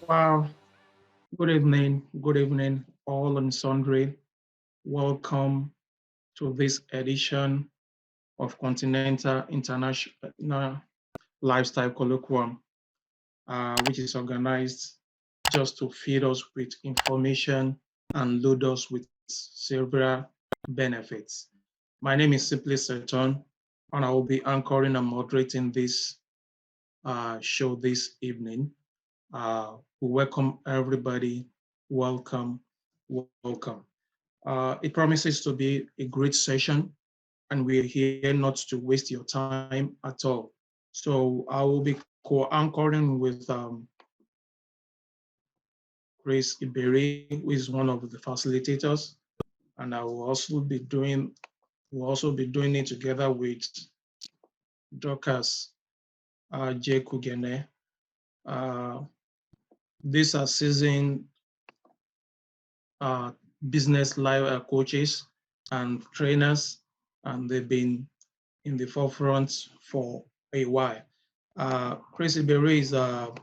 Wow. Good evening, all and sundry. Welcome to this edition of Continental International Lifestyle Colloquium, which is organized just to feed us with information and load us with several benefits. My name is Simply Seton, and I will be anchoring and moderating this show this evening. We welcome everybody. Welcome, welcome. It promises to be a great session, and we're here not to waste your time at all. So I will be co-anchoring with Chris Iberi, who is one of the facilitators, and I will also be doing it together with Dorcas J. Kugene. Uh, these are seasoned uh, business life coaches and trainers, and they've been in the forefront for a while. Chris Iberi is a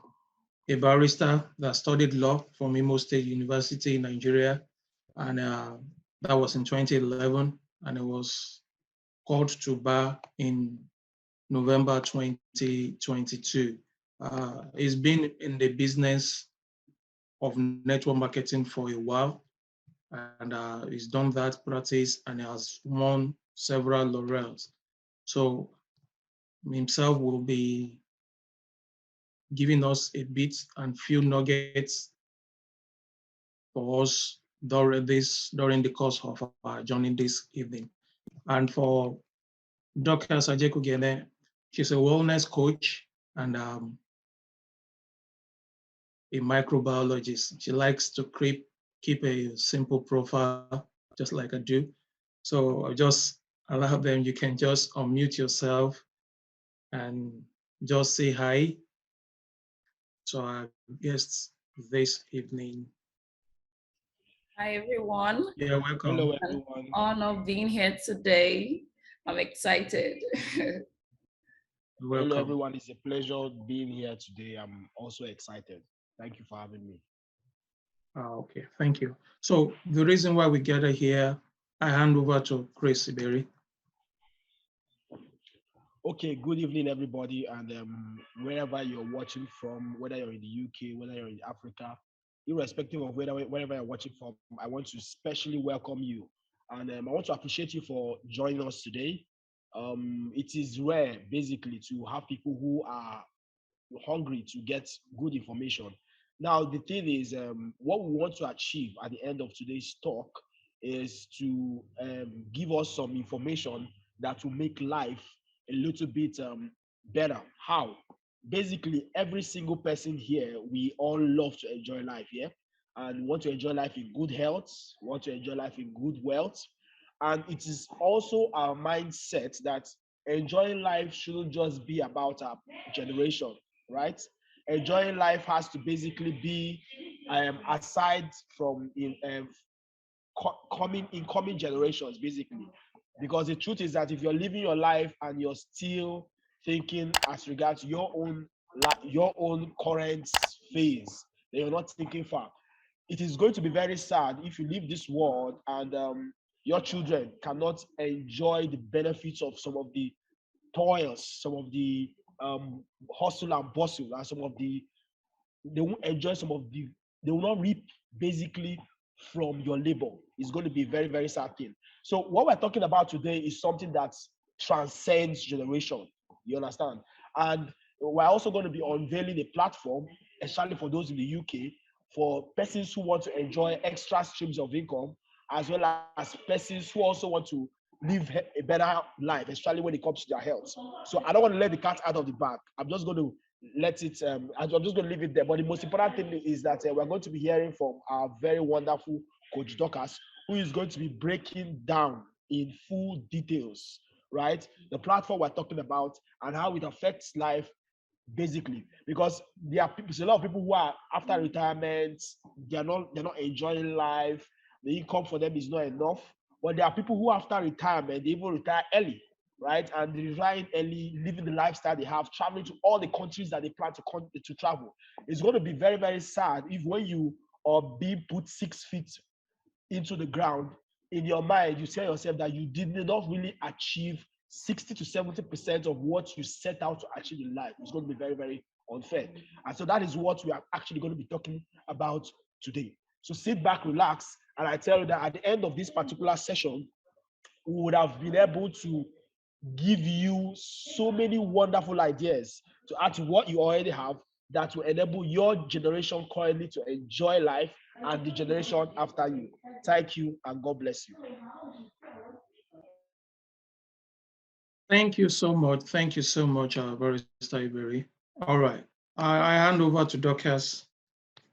barrister that studied law from Imo State University in Nigeria, and that was in 2011, and it was called to bar in November 2022. He's been in the business of network marketing for a while, and he's done that practice and has won several laurels. So himself will be giving us a bit and few nuggets for us during the course of our journey this evening. And for Dr. Sajeku Gene, she's a wellness coach and a microbiologist. She likes to keep a simple profile, just like I do. So I'll just allow them, you can just unmute yourself and just say hi to our guests this evening. Hi, everyone. Yeah, welcome. Hello, everyone. Honor being here today. I'm excited. Welcome. Hello, everyone. It's a pleasure being here today. I'm also excited. Thank you for having me. Okay, thank you. So the reason why we gather here, I hand over to Chris Iberi. Okay, good evening, everybody. And wherever you're watching from, whether you're in the UK, whether you're in Africa, irrespective of wherever you're watching from, I want to specially welcome you. And I want to appreciate you for joining us today. It is rare, basically, to have people who are hungry to get good information. Now, the thing is, what we want to achieve at the end of today's talk is to give us some information that will make life a little bit better. How? Basically, every single person here, we all love to enjoy life, yeah? And want to enjoy life in good health, want to enjoy life in good wealth. And it is also our mindset that enjoying life shouldn't just be about our generation, right? Enjoying life has to basically be aside from coming incoming generations, basically. Because the truth is that if you're living your life and you're still thinking as regards your own current phase, then you're not thinking far. It is going to be very sad if you leave this world and your children cannot enjoy the benefits of some of the toils, some of the hustle and bustle, and they won't enjoy they will not reap basically from your labor. It's going to be a very, very sad thing. So what we're talking about today is something that transcends generation. You understand? And we're also going to be unveiling a platform, especially for those in the UK, for persons who want to enjoy extra streams of income, as well as persons who also want to live a better life, especially when it comes to their health. So I don't want to let the cat out of the bag. I'm just going to let it I'm just going to leave it there. But the most important thing is that we're going to be hearing from our very wonderful coach Dorcas, who is going to be breaking down in full details, right, the platform we're talking about and how it affects life, basically. Because there's a lot of people who are after retirement, they're not enjoying life, the income for them is not enough. But there are people who after retirement, they even retire early. right? And they retire early, living the lifestyle they have, traveling to all the countries that they plan to travel. It's going to be very, very sad if when you are being put 6 feet into the ground, in your mind, you tell yourself that you did not really achieve 60 to 70% of what you set out to achieve in life. It's going to be very, very unfair. And so that is what we are actually going to be talking about today. So sit back, relax, and I tell you that at the end of this particular session, we would have been able to give you so many wonderful ideas to add to what you already have that will enable your generation currently to enjoy life and the generation after you. Thank you and God bless you. Thank you so much. Thank you so much, Barrister Iberi. All right. I hand over to Dorcas.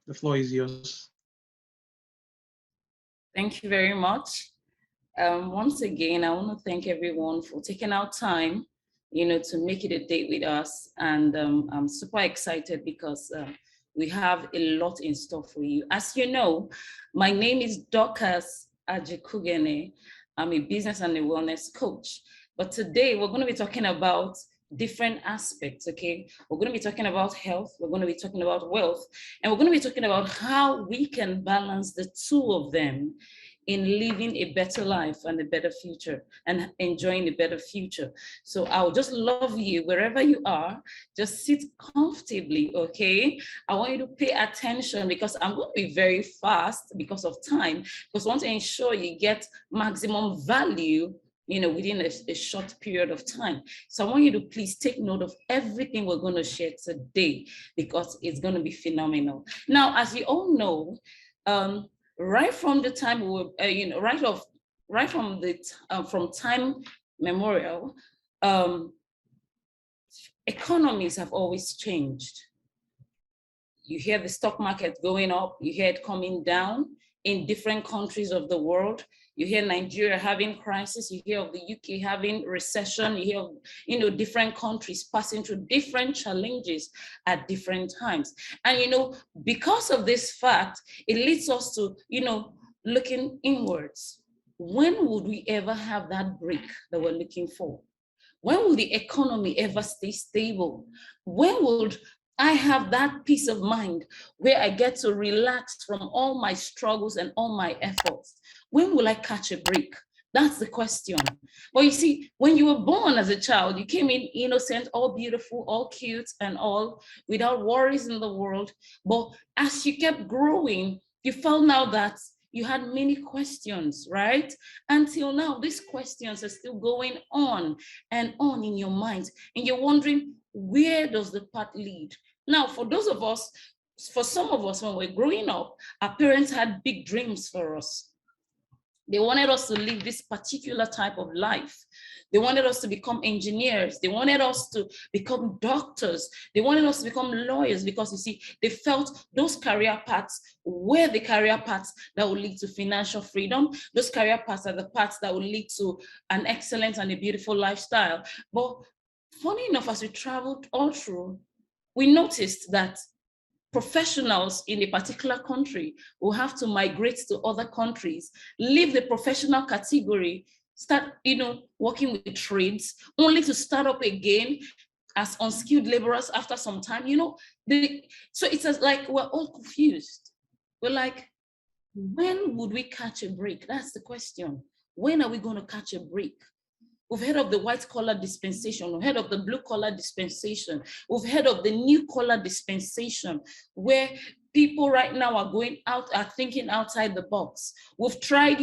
The floor is yours. Thank you very much. Once again, I want to thank everyone for taking out time, to make it a date with us. And I'm super excited because we have a lot in store for you. As you know, my name is Dorcas Ajikugene. I'm a business and a wellness coach. But today we're going to be talking about different aspects, okay? We're going to be talking about health, we're going to be talking about wealth, and we're going to be talking about how we can balance the two of them in living a better life and a better future and enjoying a better future. So I'll just love you wherever you are, just sit comfortably, okay? I want you to pay attention because I'm going to be very fast because of time, because I want to ensure you get maximum value within a short period of time. So I want you to please take note of everything we're going to share today because it's going to be phenomenal. Now, as you all know, right from the time we were, from time memorial, economies have always changed. You hear the stock market going up, you hear it coming down in different countries of the world. You hear Nigeria having crisis, you hear of the UK having recession, you hear of, different countries passing through different challenges at different times. And, because of this fact, it leads us to, looking inwards. When would we ever have that break that we're looking for? When will the economy ever stay stable? When would I have that peace of mind where I get to relax from all my struggles and all my efforts? When will I catch a break? That's the question. Well, you see, when you were born as a child, you came in innocent, all beautiful, all cute and all, without worries in the world. But as you kept growing, you found out that you had many questions, right? Until now, these questions are still going on and on in your mind. And you're wondering, where does the path lead? Now, for some of us, when we're growing up, our parents had big dreams for us. They wanted us to live this particular type of life. They wanted us to become engineers. They wanted us to become doctors. They wanted us to become lawyers because, you see, they felt those career paths were the career paths that would lead to financial freedom. Those career paths are the paths that would lead to an excellent and a beautiful lifestyle. But funny enough, as we traveled all through, we noticed that professionals in a particular country will have to migrate to other countries, leave the professional category, start, working with trades, only to start up again as unskilled laborers after some time. So it's like we're all confused. We're like, when would we catch a break? That's the question. When are we going to catch a break? We've heard of the white collar dispensation. We've heard of the blue collar dispensation. We've heard of the new collar dispensation, where people right now are thinking outside the box. We've tried,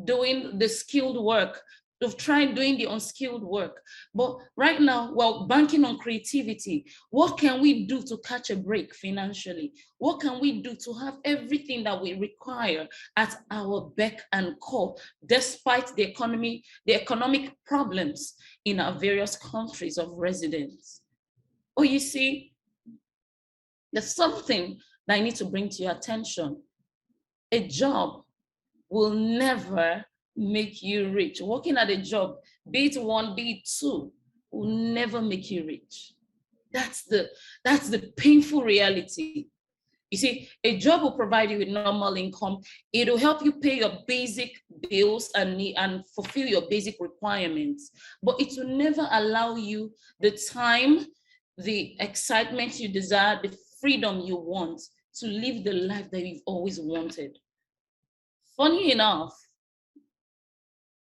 doing the skilled work. We've tried doing the unskilled work. But right now, we're banking on creativity. What can we do to catch a break financially? What can we do to have everything that we require at our beck and call, despite the economic problems in our various countries of residence? Oh, you see, there's something that I need to bring to your attention. A job will never make you rich. Working at a job, be it one, be it two, will never make you rich. That's the painful reality. You see, a job will provide you with normal income. It will help you pay your basic bills and fulfill your basic requirements, but it will never allow you the time, the excitement you desire, the freedom you want to live the life that you've always wanted. Funny enough,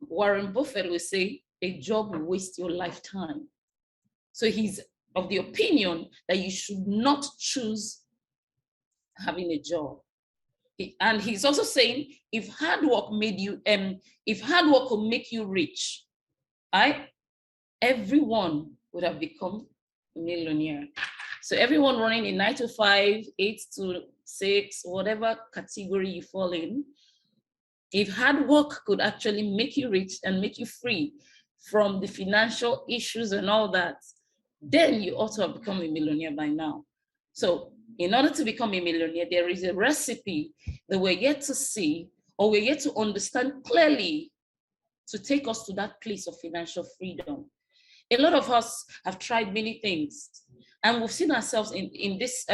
Warren Buffett will say, a job will waste your lifetime. So he's of the opinion that you should not choose having a job. And he's also saying, if hard work made you, if hard work could make you rich, everyone would have become a millionaire. So everyone running a 9 to 5, 8 to 6, whatever category you fall in, if hard work could actually make you rich and make you free from the financial issues and all that, then you ought to have become a millionaire by now. So in order to become a millionaire, there is a recipe that we're yet to see, or we're yet to understand clearly, to take us to that place of financial freedom. A lot of us have tried many things, and we've seen ourselves in this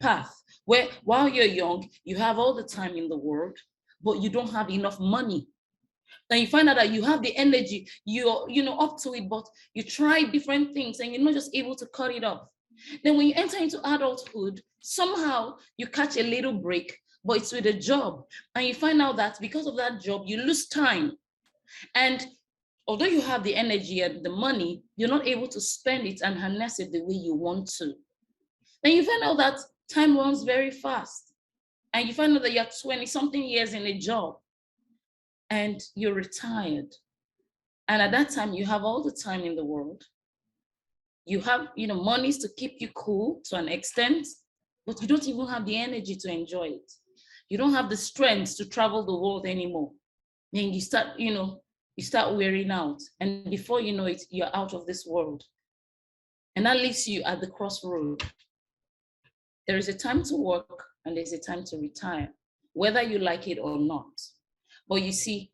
path where while you're young, you have all the time in the world, but you don't have enough money. Then you find out that you have the energy, you're up to it, but you try different things and you're not just able to cut it off. Then when you enter into adulthood, somehow you catch a little break, but it's with a job. And you find out that because of that job, you lose time. And although you have the energy and the money, you're not able to spend it and harness it the way you want to. Then you find out that time runs very fast. And you find out that you're 20-something years in a job and you're retired. And at that time, you have all the time in the world. You have, monies to keep you cool to an extent, but you don't even have the energy to enjoy it. You don't have the strength to travel the world anymore. Then you start, you start wearing out. And before you know it, you're out of this world. And that leaves you at the crossroad. There is a time to work and there's a time to retire, whether you like it or not. But you see,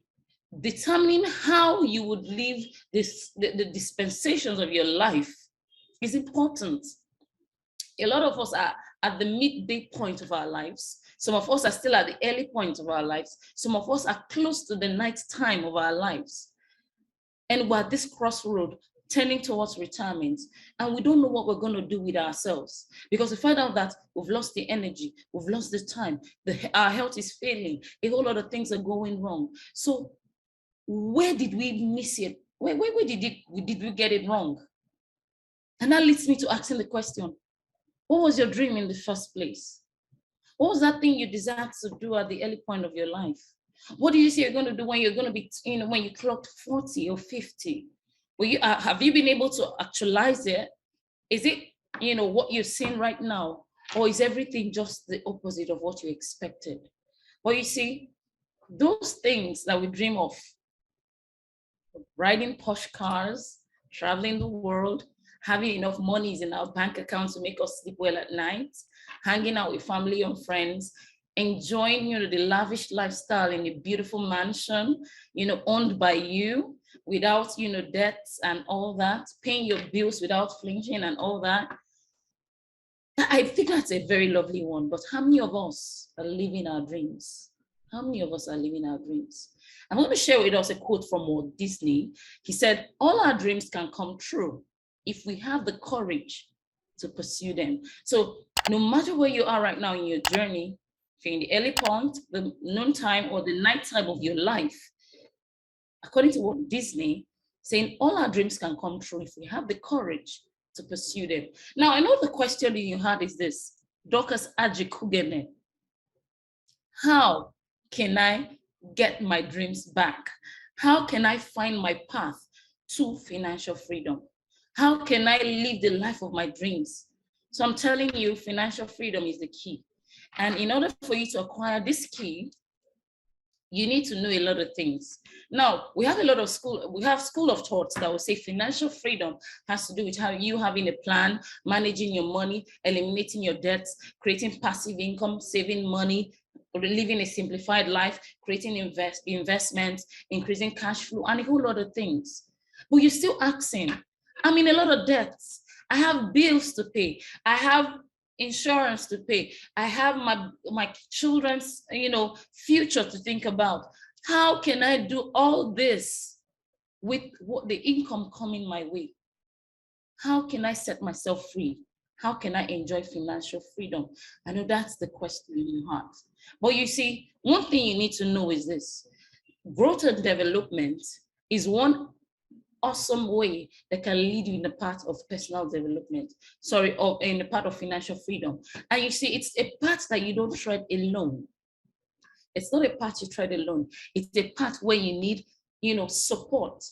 determining how you would live the dispensations of your life is important. A lot of us are at the midday point of our lives. Some of us are still at the early point of our lives. Some of us are close to the night time of our lives. And we're at this crossroad, tending towards retirement, and we don't know what we're going to do with ourselves, because we find out that we've lost the energy, we've lost the time, our health is failing, a whole lot of things are going wrong. So where did we miss it? Where did we get it wrong? And that leads me to asking the question, what was your dream in the first place? What was that thing you desired to do at the early point of your life? What do you say you're going to do when you're going to be, when you clocked 40 or 50? Have you been able to actualize it? Is it, what you're seeing right now? Or is everything just the opposite of what you expected? Well, you see, those things that we dream of, riding posh cars, traveling the world, having enough monies in our bank accounts to make us sleep well at night, hanging out with family and friends, enjoying, the lavish lifestyle in a beautiful mansion, owned by you, without, debts and all that, paying your bills without flinching and all that. I think that's a very lovely one, but how many of us are living our dreams? How many of us are living our dreams? I'm going to share with us a quote from Walt Disney. He said, all our dreams can come true if we have the courage to pursue them. So no matter where you are right now in your journey, if you're in the early point, the noontime, or the nighttime of your life, according to Walt Disney, saying all our dreams can come true if we have the courage to pursue them. Now, I know the question you had is this, Dorcas Ajikugene, how can I get my dreams back? How can I find my path to financial freedom? How can I live the life of my dreams? So I'm telling you, financial freedom is the key. And in order for you to acquire this key, you need to know a lot of things. Now, we have school of thoughts that will say financial freedom has to do with you having a plan, managing your money, eliminating your debts, creating passive income, saving money, living a simplified life, creating investments, increasing cash flow, and a whole lot of things. But you're still asking, I'm in a lot of debts. I have bills to pay. I have insurance to pay. I have my children's, future to think about. How can I do all this with what the income coming my way? How can I set myself free? How can I enjoy financial freedom? I know that's the question in your heart. But you see, one thing you need to know is this: growth and development is one awesome way that can lead you in the path of personal development, or in the path of financial freedom. And you see, it's a path that you don't tread alone. It's not a path you tread alone. It's a path where you need, support,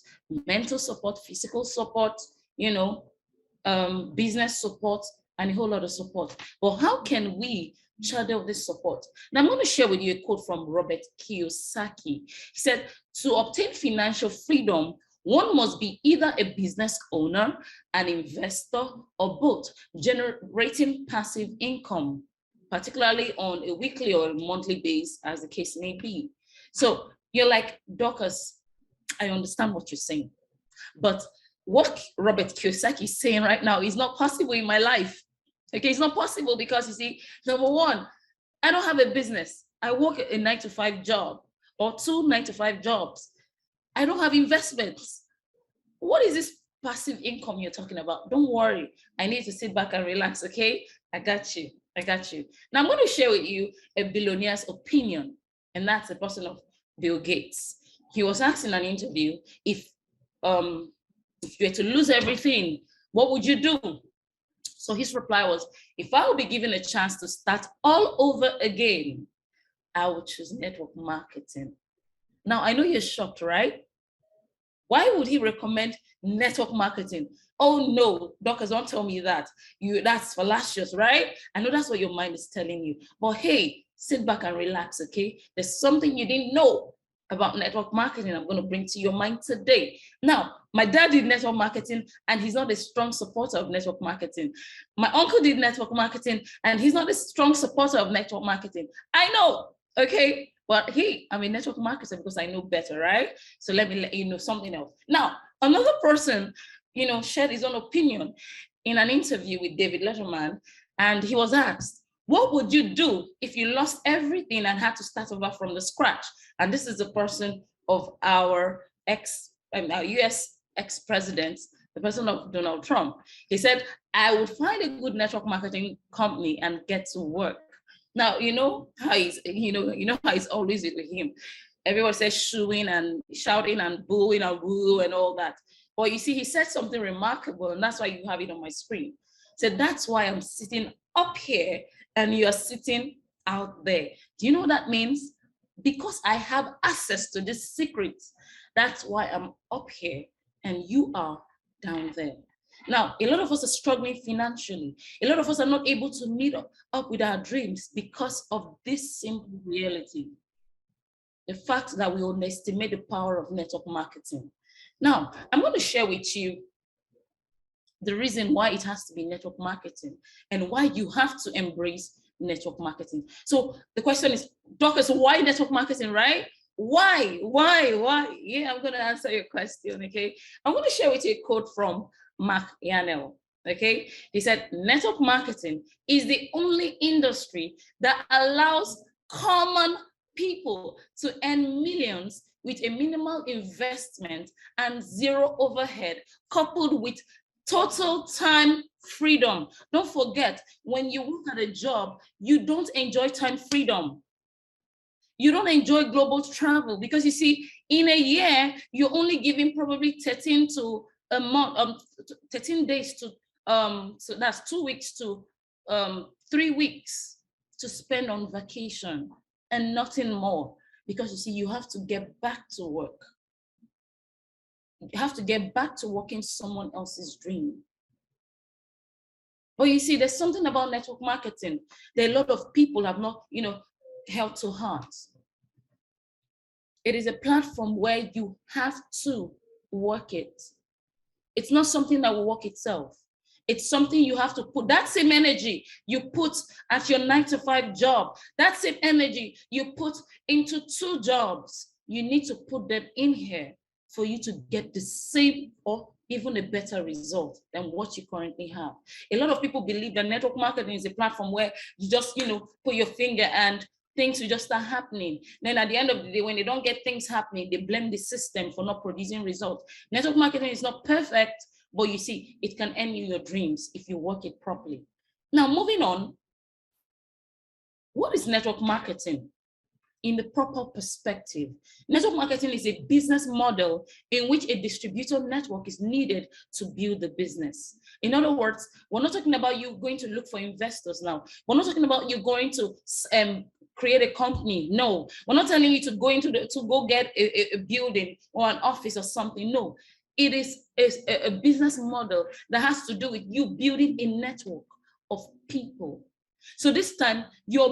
mental support, physical support, business support, and a whole lot of support. But how can we channel this support? Now, I'm going to share with you a quote from Robert Kiyosaki. He said, to obtain financial freedom, one must be either a business owner, an investor, or both, generating passive income, particularly on a weekly or a monthly basis, as the case may be. So you're like, Dorcas, I understand what you're saying, but what Robert Kiyosaki is saying right now is not possible in my life. Okay, it's not possible because, you see, number one, I don't have a business. I work a 9-to-5 job or 2 9-to-5 jobs. I don't have investments. What is this passive income you're talking about? Don't worry. I need to sit back and relax, okay? I got you. Now I'm going to share with you a billionaire's opinion, and that's the person of Bill Gates. He was asked in an interview, if you were to lose everything, what would you do? So his reply was, if I would be given a chance to start all over again, I would choose network marketing. Now, I know you're shocked, right? Why would he recommend network marketing? Oh no, doctors, don't tell me that. That's fallacious, right? I know that's what your mind is telling you. But hey, sit back and relax, okay? There's something you didn't know about network marketing I'm going to bring to your mind today. Now, my dad did network marketing and he's not a strong supporter of network marketing. My uncle did network marketing and he's not a strong supporter of network marketing. I know, okay? But hey, I'm a network marketer because I know better, right? So let me let you know something else. Now, another person, shared his own opinion in an interview with David Letterman, and he was asked, what would you do if you lost everything and had to start over from the scratch? And this is the person of our US ex-president, the person of Donald Trump. He said, I would find a good network marketing company and get to work. Now, you know how he's always with him. Everyone says shooing and shouting and booing and woo and all that. But you see, he said something remarkable, and that's why you have it on my screen. So that's why I'm sitting up here and you're sitting out there. Do you know what that means? Because I have access to this secret. That's why I'm up here and you are down there. Now, a lot of us are struggling financially. A lot of us are not able to meet up with our dreams because of this simple reality. The fact that we underestimate the power of network marketing. Now, I'm going to share with you the reason why it has to be network marketing and why you have to embrace network marketing. So the question is, Dorcas, why network marketing, right? Why? Yeah, I'm going to answer your question, okay? I'm going to share with you a quote from Mark Yanel, okay? He said, network marketing is the only industry that allows common people to earn millions with a minimal investment and zero overhead, coupled with total time freedom. Don't forget, when you work at a job, you don't enjoy time freedom. You don't enjoy global travel because you see, in a year, you're only giving probably 13 to a month, 13 days to, so that's 2 weeks to 3 weeks to spend on vacation and nothing more. Because you see, you have to get back to work. You have to get back to working someone else's dream. But you see, there's something about network marketing that a lot of people have not, held to heart. It is a platform where you have to work it. It's not something that will work itself. It's something you have to put. That same energy you put at your 9-to-5 job, that same energy you put into 2 jobs, you need to put them in here for you to get the same or even a better result than what you currently have. A lot of people believe that network marketing is a platform where you just, put your finger and things will just start happening. Then at the end of the day, when they don't get things happening, they blame the system for not producing results. Network marketing is not perfect, but you see, it can earn you your dreams if you work it properly. Now, moving on, what is network marketing? In the proper perspective, network marketing is a business model in which a distributor network is needed to build the business. In other words, we're not talking about you going to look for investors now. We're not talking about you going to create a company. No, we're not telling you to go get a building or an office or something. No, it is a business model that has to do with you building a network of people. So this time, your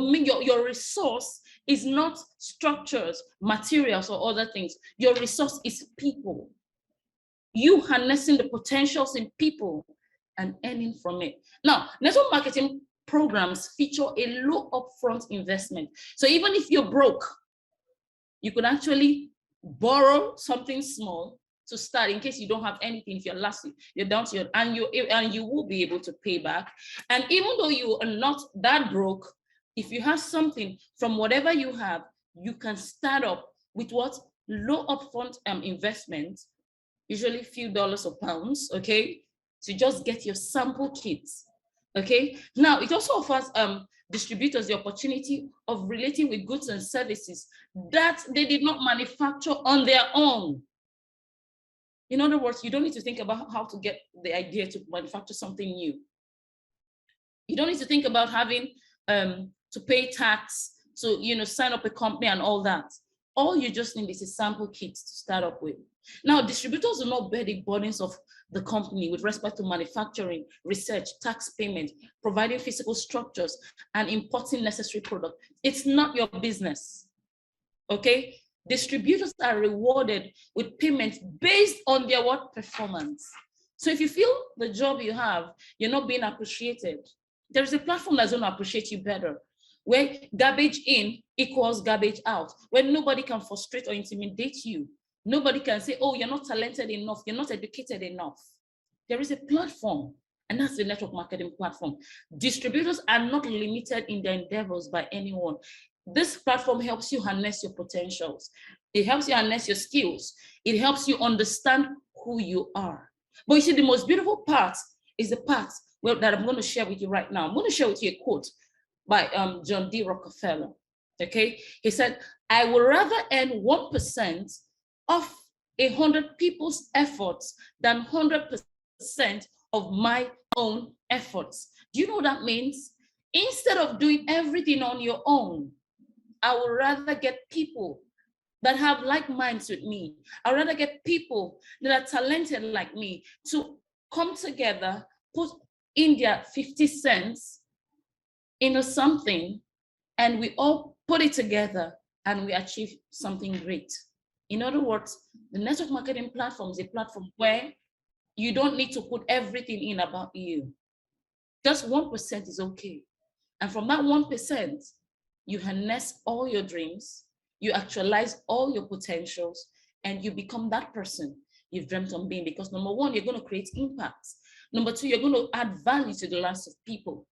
resource is not structures, materials, or other things. Your resource is people. You harnessing the potentials in people and earning from it. Now, network marketing programs feature a low upfront investment. So even if you're broke, you could actually borrow something small to start in case you don't have anything. If you're down to your, and you will be able to pay back. And even though you are not that broke, if you have something from whatever you have, you can start up with what? Low upfront investment, usually few dollars or pounds, okay, to just get your sample kits. Okay, now it also offers distributors the opportunity of relating with goods and services that they did not manufacture on their own. In other words, you don't need to think about how to get the idea to manufacture something new. You don't need to think about having to pay tax, so sign up a company and all that. All you just need is a sample kit to start up with. Now, distributors do not bear the burdens of the company with respect to manufacturing, research, tax payment, providing physical structures, and importing necessary products. It's not your business, okay? Distributors are rewarded with payments based on their work performance. So if you feel the job you have, you're not being appreciated, there is a platform that's going to appreciate you better, where garbage in equals garbage out, where nobody can frustrate or intimidate you. Nobody can say, oh, you're not talented enough, you're not educated enough. There is a platform, and that's the network marketing platform. Distributors are not limited in their endeavors by anyone. This platform helps you harness your potentials. It helps you harness your skills. It helps you understand who you are. But you see, the most beautiful part is the part that I'm going to share with you right now. I'm going to share with you a quote by John D. Rockefeller. Okay, he said, "I would rather earn 1% of 100 people's efforts than 100% of my own efforts." Do you know what that means? Instead of doing everything on your own, I would rather get people that have like minds with me. I would rather get people that are talented like me to come together, put in their 50 cents into something, and we all put it together and we achieve something great. In other words, the network marketing platform is a platform where you don't need to put everything in about you. Just 1% is okay. And from that 1%, you harness all your dreams, you actualize all your potentials, and you become that person you've dreamt on being. Because number one, you're going to create impact. Number two, you're going to add value to the lives of people.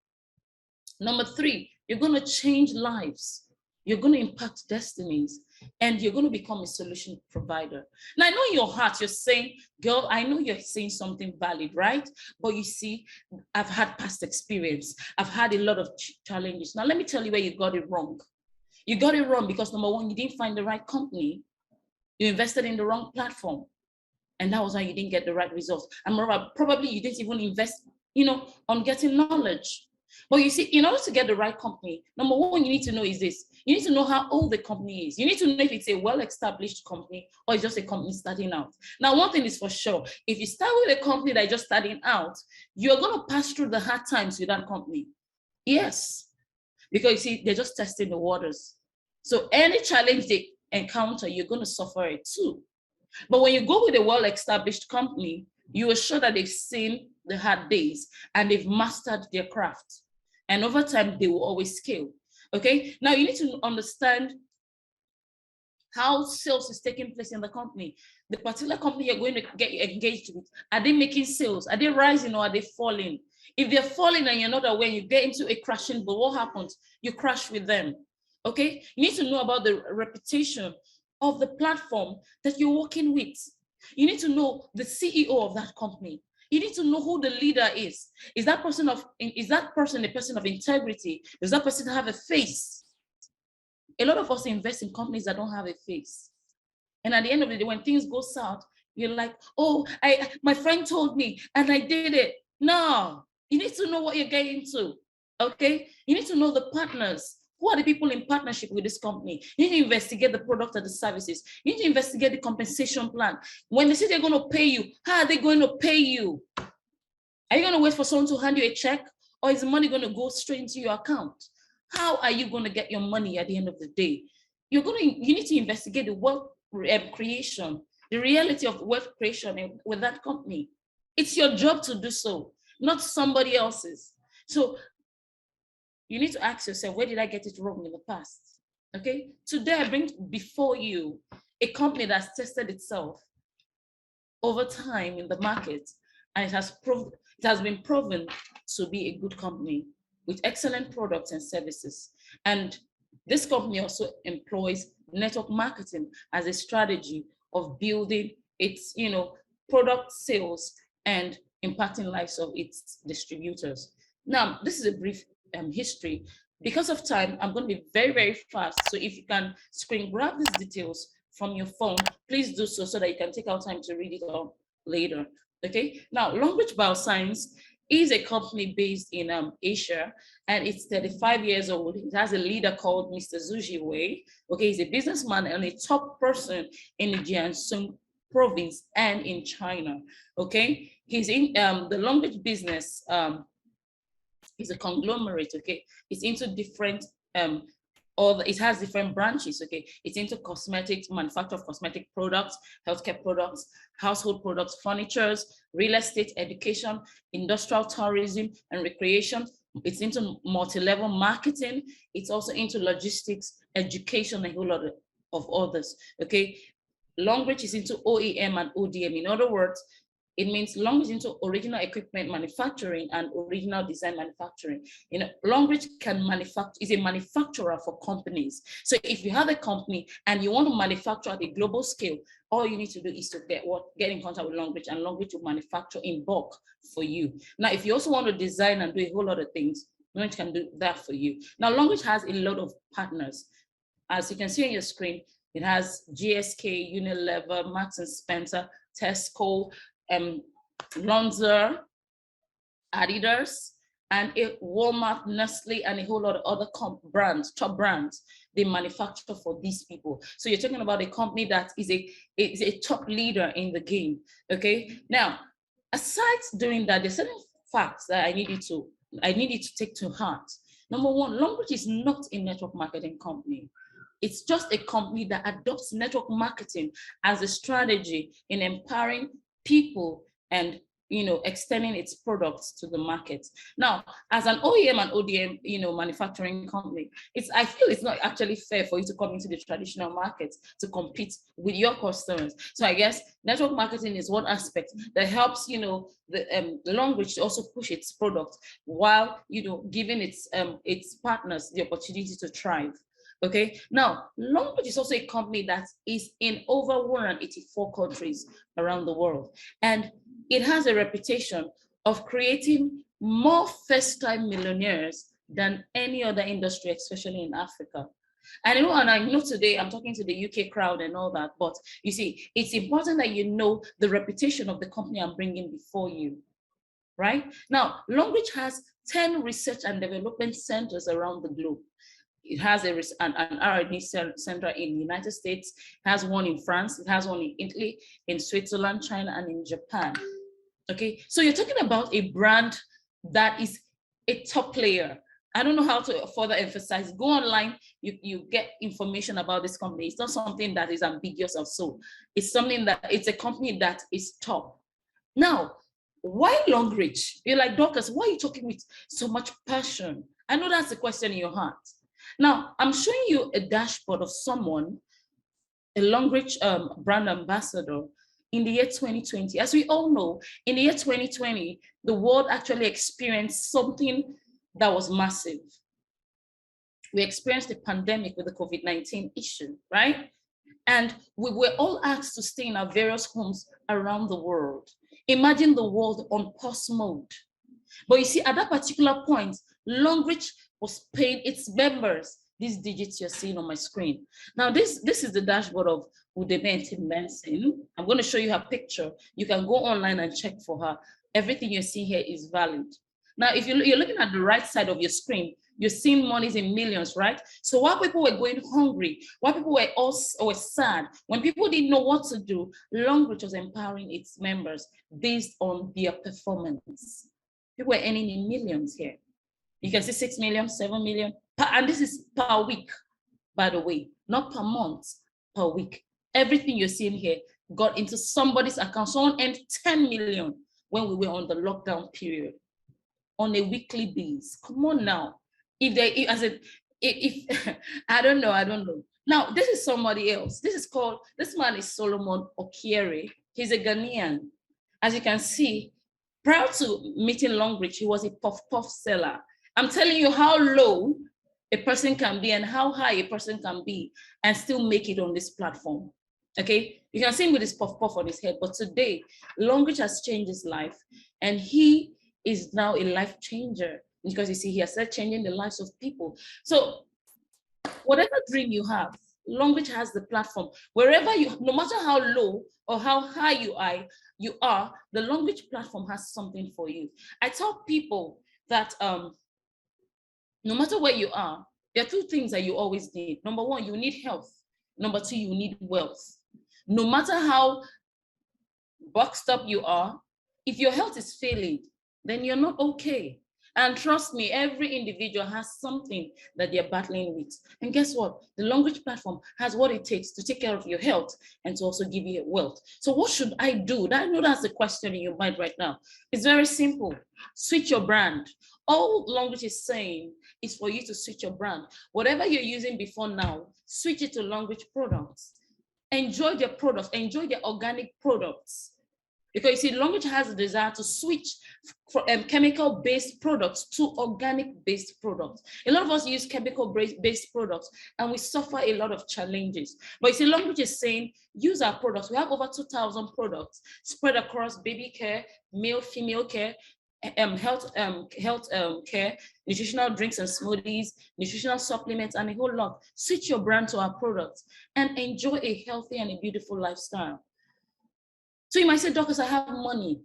Number three, you're going to change lives. You're going to impact destinies, and you're going to become a solution provider. Now, I know in your heart, you're saying, girl, I know you're saying something valid, right? But you see, I've had past experience. I've had a lot of challenges. Now, let me tell you where you got it wrong. You got it wrong because number one, you didn't find the right company. You invested in the wrong platform. And that was why you didn't get the right results. And moreover, probably you didn't even invest, on getting knowledge. But you see, in order to get the right company, number one, you need to know is this. You need to know how old the company is. You need to know if it's a well-established company or it's just a company starting out. Now, one thing is for sure, if you start with a company that is just starting out, you're going to pass through the hard times with that company. Yes, because you see, they're just testing the waters. So any challenge they encounter, you're going to suffer it too. But when you go with a well-established company, you are sure that they've seen the hard days and they've mastered their craft. And over time, they will always scale. Okay, now you need to understand how sales is taking place in the company. the particular company you're going to get engaged with, are they making sales? Are they rising or are they falling? If they're falling and you're not aware, you get into a crashing, but what happens? You crash with them, okay? You need to know about the reputation of the platform that you're working with. You need to know the CEO of that company. You need to know who the leader is. Is that person a person of integrity? Does that person have a face? A lot of us invest in companies that don't have a face. And at the end of the day, when things go south, you're like, oh, my friend told me and I did it. No, you need to know what you're getting into, okay? You need to know the partners. Who are the people in partnership with this company? You need to investigate the product or the services. You need to investigate the compensation plan. When they say they're going to pay you, how are they going to pay you? Are you going to wait for someone to hand you a check, or is the money going to go straight into your account? How are you going to get your money at the end of the day? You need to investigate the wealth creation, the reality of wealth creation with that company. It's your job to do so, not somebody else's. So you need to ask yourself, where did I get it wrong in the past? Okay, today I bring before you a company that's tested itself over time in the market, and it has been proven to be a good company with excellent products and services. And this company also employs network marketing as a strategy of building its, product sales and impacting lives of its distributors. Now, this is a brief history. Because of time, I'm going to be very, very fast. So if you can screen grab these details from your phone, please do so that you can take out time to read it all later. Okay. Now, Longbridge Bioscience is a company based in Asia, and it's 35 years old. It has a leader called Mr. Zhu Wei. Okay, he's a businessman and a top person in the Jiangsu province and in China. Okay, he's in the Longbridge business. Is a conglomerate. Okay, it's into different it has different branches. Okay, it's into cosmetics, manufacture of cosmetic products, healthcare products, household products, furnitures, real estate, education, industrial tourism and recreation. It's into multi-level marketing. It's also into logistics, education, and a whole lot of others. Okay, Longbridge is into OEM and ODM. In other words, it means Longbridge into original equipment manufacturing and original design manufacturing. Longbridge is a manufacturer for companies. So if you have a company and you want to manufacture at a global scale, all you need to do is to get in contact with Longbridge, and Longbridge will manufacture in bulk for you. Now, if you also want to design and do a whole lot of things, Longbridge can do that for you. Now, Longbridge has a lot of partners. As you can see on your screen, it has GSK, Unilever, Marks and Spencer, Tesco, Lonza, Adidas, and Walmart, Nestle, and a whole lot of other top brands. They manufacture for these people. So you're talking about a company that is a top leader in the game. Okay. Now, aside doing that, there's certain facts that I need you to take to heart. Number one, Longbridge is not a network marketing company. It's just a company that adopts network marketing as a strategy in empowering people and extending its products to the market. Now, as an OEM and ODM, manufacturing company, I feel it's not actually fair for you to come into the traditional markets to compete with your customers. So I guess network marketing is one aspect that helps, the Longbridge to also push its product while, giving its partners the opportunity to thrive. Okay, now Longbridge is also a company that is in over 184 countries around the world, and it has a reputation of creating more first-time millionaires than any other industry, especially in Africa. And I know today I'm talking to the UK crowd and all that, but you see, it's important that you know the reputation of the company I'm bringing before you, right? Now, Longbridge has 10 research and development centers around the globe. It has an R&D center in the United States, it has one in France, it has one in Italy, in Switzerland, China, and in Japan. Okay, so you're talking about a brand that is a top player. I don't know how to further emphasize. Go online, you get information about this company. It's not something that is ambiguous or so. It's a company that is top. Now, why Longbridge? You're like, Dorcas, why are you talking with so much passion? I know that's the question in your heart. Now, I'm showing you a dashboard of someone a Longreach brand ambassador in the year 2020. As we all know, in the year 2020, the world actually experienced something that was massive. We experienced a pandemic with the COVID-19 issue, right? And we were all asked to stay in our various homes around the world. Imagine the world on pause mode. But you see, at that particular point, Longreach was paying its members these digits you're seeing on my screen. Now, this is the dashboard of Udeme Tim Benson. I'm going to show you her picture. You can go online and check for her. Everything you see here is valid. Now, if you're looking at the right side of your screen, you're seeing monies in millions, right? So while people were going hungry, while people were sad, when people didn't know what to do, Longreach was empowering its members based on their performance. People were earning in millions here. You can see 6 million, 7 million, and this is per week, by the way, not per month, per week. Everything you're seeing here got into somebody's account. Someone earned 10 million when we were on the lockdown period on a weekly basis. Come on now. If I don't know. Now, this is somebody else. This man is Solomon Okiere. He's a Ghanaian. As you can see, prior to meeting Longreach, he was a puff seller. I'm telling you how low a person can be and how high a person can be and still make it on this platform. Okay, you can see him with his puff on his head, but today, Longreach has changed his life and he is now a life changer because you see, he has started changing the lives of people. So whatever dream you have, Longreach has the platform. Wherever you, no matter how low or how high you are, the Longreach platform has something for you. I tell people that no matter where you are, there are two things that you always need. Number one, you need health. Number two, you need wealth. No matter how boxed up you are, if your health is failing, then you're not okay. And trust me, every individual has something that they're battling with. And guess what? The Longreach platform has what it takes to take care of your health and to also give you wealth. So what should I do? I know that's the question in your mind right now. It's very simple. Switch your brand. All Longreach is saying is for you to switch your brand. Whatever you're using before now, switch it to Longreach products. Enjoy their products. Enjoy their organic products. Because you see, Longreach has a desire to switch from chemical-based products to organic-based products. A lot of us use chemical-based products and we suffer a lot of challenges. But you see, Longreach is saying, use our products. We have over 2,000 products spread across baby care, male, female care, health care, nutritional drinks and smoothies, nutritional supplements, and a whole lot. Switch your brand to our products and enjoy a healthy and a beautiful lifestyle. So you might say, Doctors, I have money,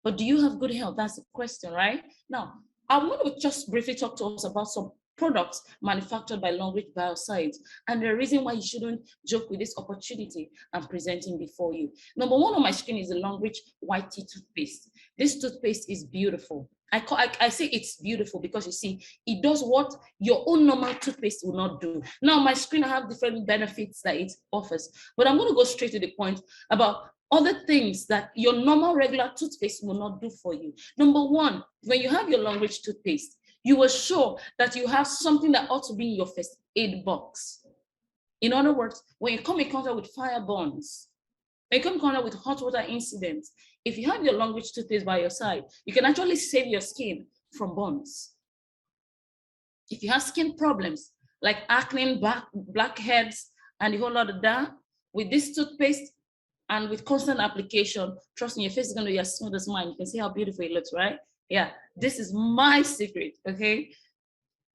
but do you have good health? That's the question, right? Now, I'm going to just briefly talk to us about some products manufactured by Longreach Bioscience and the reason why you shouldn't joke with this opportunity I'm presenting before you. Number one on my screen is the Longreach White Tea Toothpaste. This toothpaste is beautiful. I say it's beautiful because you see, it does what your own normal toothpaste will not do. Now, on my screen, I have different benefits that it offers, but I'm going to go straight to the point about other things that your normal regular toothpaste will not do for you. Number one, when you have your Longreach toothpaste, you are sure that you have something that ought to be in your first aid box. In other words, when you come in contact with fire burns, when you come in contact with hot water incidents, if you have your Longreach toothpaste by your side, you can actually save your skin from burns. If you have skin problems like acne, blackheads, and a whole lot of that, with this toothpaste, and with constant application, trust me, your face is going to be as smooth as mine. You can see how beautiful it looks, right? Yeah, this is my secret, okay?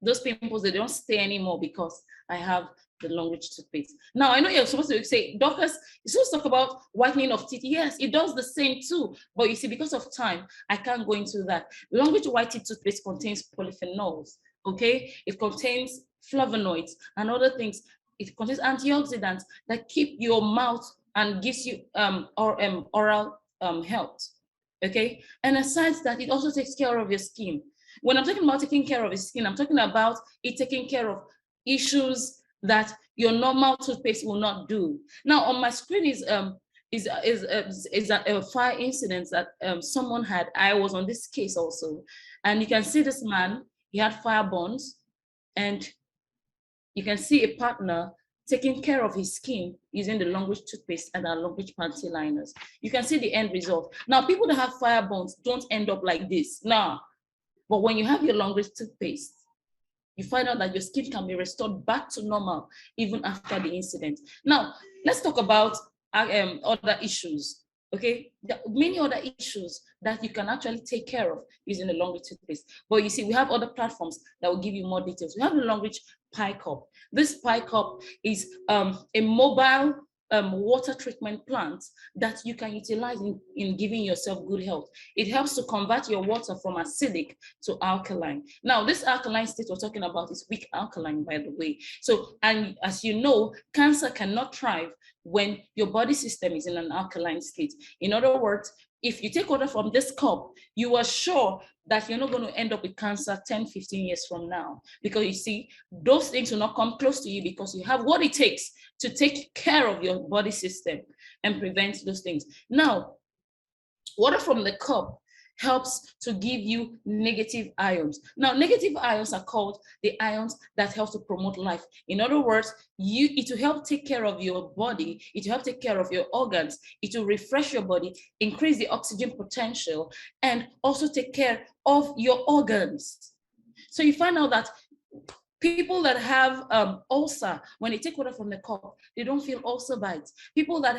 Those pimples, they don't stay anymore because I have the Longreach toothpaste. Now, I know you're supposed to say, Doctors, you're supposed to talk about whitening of teeth. Yes, it does the same too. But you see, because of time, I can't go into that. Longreach White Teeth Toothpaste contains polyphenols, okay? It contains flavonoids and other things. It contains antioxidants that keep your mouth and gives you oral health, okay? And aside that, it also takes care of your skin. When I'm talking about taking care of your skin, I'm talking about it taking care of issues that your normal toothpaste will not do. Now, on my screen is a fire incident that someone had. I was on this case also, and you can see this man. He had fire burns, and you can see a partner taking care of his skin using the Longreach toothpaste and our Longreach panty liners. You can see the end result. Now, people that have fire burns don't end up like this. Now, but when you have your Longreach toothpaste, you find out that your skin can be restored back to normal even after the incident. Now, let's talk about other issues. Okay, there are many other issues that you can actually take care of using the Longreach toothpaste. But you see, we have other platforms that will give you more details. We have the Longreach Pie Cup. This Pie Cup is a mobile water treatment plant that you can utilize in giving yourself good health. It helps to convert your water from acidic to alkaline. Now, this alkaline state we're talking about is weak alkaline, by the way. So, and as you know, cancer cannot thrive when your body system is in an alkaline state. In other words, if you take water from this cup, you are sure that you're not going to end up with cancer 10, 15 years from now. Because you see, those things will not come close to you because you have what it takes to take care of your body system and prevent those things. Now, water from the cup helps to give you negative ions. Now, negative ions are called the ions that help to promote life. In other words, it will help take care of your body, it will help take care of your organs, it will refresh your body, increase the oxygen potential, and also take care of your organs. So you find out that people that have ulcer, when they take water from the cup, they don't feel ulcer bites. People that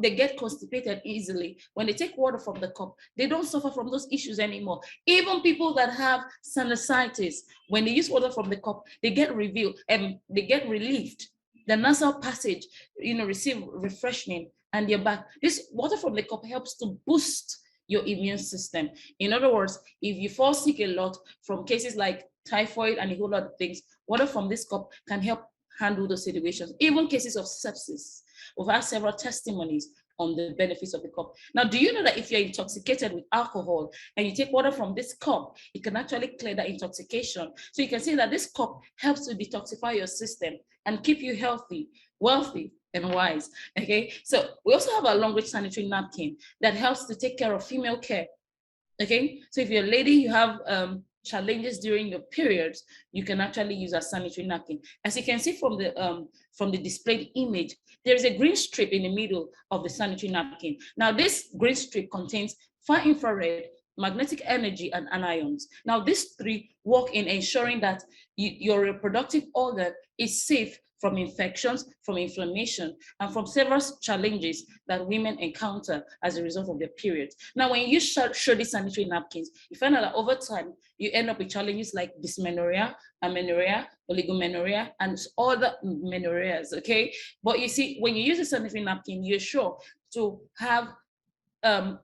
they get constipated easily, when they take water from the cup, they don't suffer from those issues anymore. Even people that have sinusitis, when they use water from the cup, they get relieved. The nasal passage, receive refreshing, and they're back. This water from the cup helps to boost your immune system. In other words, if you fall sick a lot from cases like typhoid and a whole lot of things, water from this cup can help handle those situations. Even cases of sepsis, we've had several testimonies on the benefits of the cup. Now, do you know that if you're intoxicated with alcohol and you take water from this cup, it can actually clear that intoxication? So you can see that this cup helps to detoxify your system and keep you healthy, wealthy, and wise. Okay, so we also have a Longreach sanitary napkin that helps to take care of female care. Okay, so if you're a lady, you have challenges during your periods, you can actually use a sanitary napkin. As you can see from the displayed image, there is a green strip in the middle of the sanitary napkin. Now, this green strip contains far infrared, magnetic energy, and anions. Now, these three work in ensuring that your reproductive organ is safe from infections, from inflammation, and from several challenges that women encounter as a result of their periods. Now, when you use shoddy sanitary napkins, you find out that over time, you end up with challenges like dysmenorrhea, amenorrhea, oligomenorrhea, and other menorrheas, okay? But you see, when you use a sanitary napkin, you're sure to have a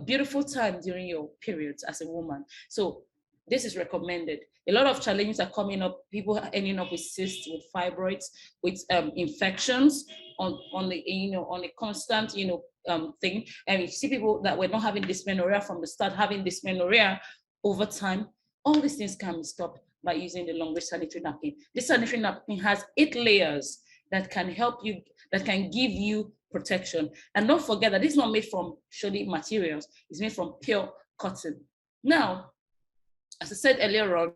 beautiful time during your periods as a woman. So this is recommended. A lot of challenges are coming up. People are ending up with cysts, with fibroids, with infections on a constant thing. And you see people that were not having dysmenorrhea from the start, having dysmenorrhea over time. All these things can be stopped by using the Longreach sanitary napkin. This sanitary napkin has 8 layers that can help you, that can give you protection. And don't forget that this is not made from shoddy materials. It's made from pure cotton. Now, as I said earlier on,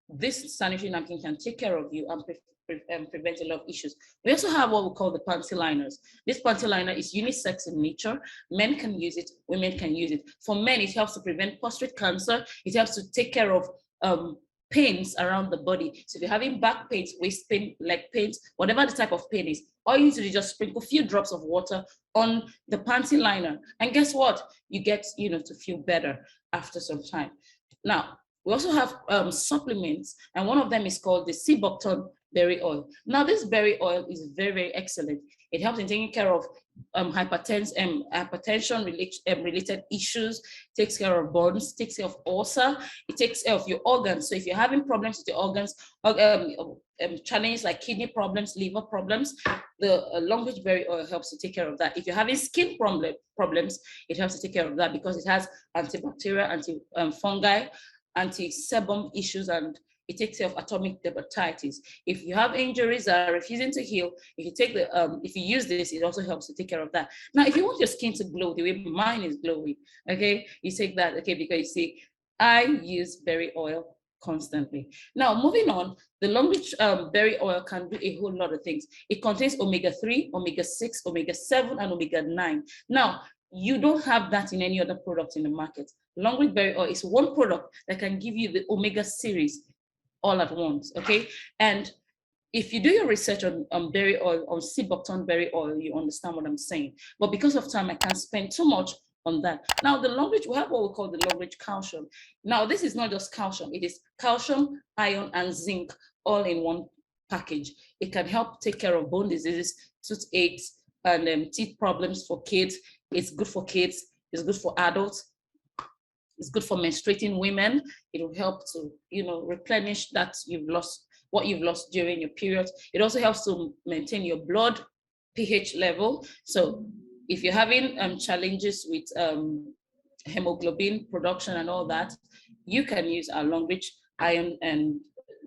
this sanitary napkin can take care of you and prevent a lot of issues. We also have what we call the panty liners. This panty liner is unisex in nature. Men can use it, women can use it. For men, it helps to prevent prostate cancer. It helps to take care of pains around the body. So if you're having back pains, waist pain, leg pains, whatever the type of pain is, all you need to do is just sprinkle a few drops of water on the panty liner. And guess what? You get, to feel better after some time. Now, we also have supplements, and one of them is called the sea buckthorn berry oil. Now, this berry oil is very, very excellent. It helps in taking care of hypertension related issues, takes care of burns, takes care of ulcer, it takes care of your organs. So if you're having problems with your organs, challenges like kidney problems, liver problems, the Longreach berry oil helps to take care of that. If you're having skin problems, it helps to take care of that because it has antibacterial, anti-fungi, anti-sebum issues, and it takes care of atomic dermatitis. If you have injuries that are refusing to heal, if you use this, it also helps to take care of that. Now, if you want your skin to glow the way mine is glowing, okay, you take that, okay, because you see, I use berry oil constantly. Now, moving on, the Longreach berry oil can do a whole lot of things. It contains omega-3, omega-6, omega-7, and omega-9. Now, you don't have that in any other product in the market. Longreach berry oil is one product that can give you the omega series all at once, okay? And if you do your research on berry oil, on sea buckthorn berry oil, you understand what I'm saying. But because of time, I can't spend too much on that. Now, the Longreach, we have what we call the Longreach calcium. Now, this is not just calcium, it is calcium, iron, and zinc all in one package. It can help take care of bone diseases, toothaches, and teeth problems for kids. It's good for kids, it's good for adults, it's good for menstruating women. It will help to, replenish that what you've lost during your period. It also helps to maintain your blood pH level. So if you're having challenges with hemoglobin production and all that, you can use our Longreach iron and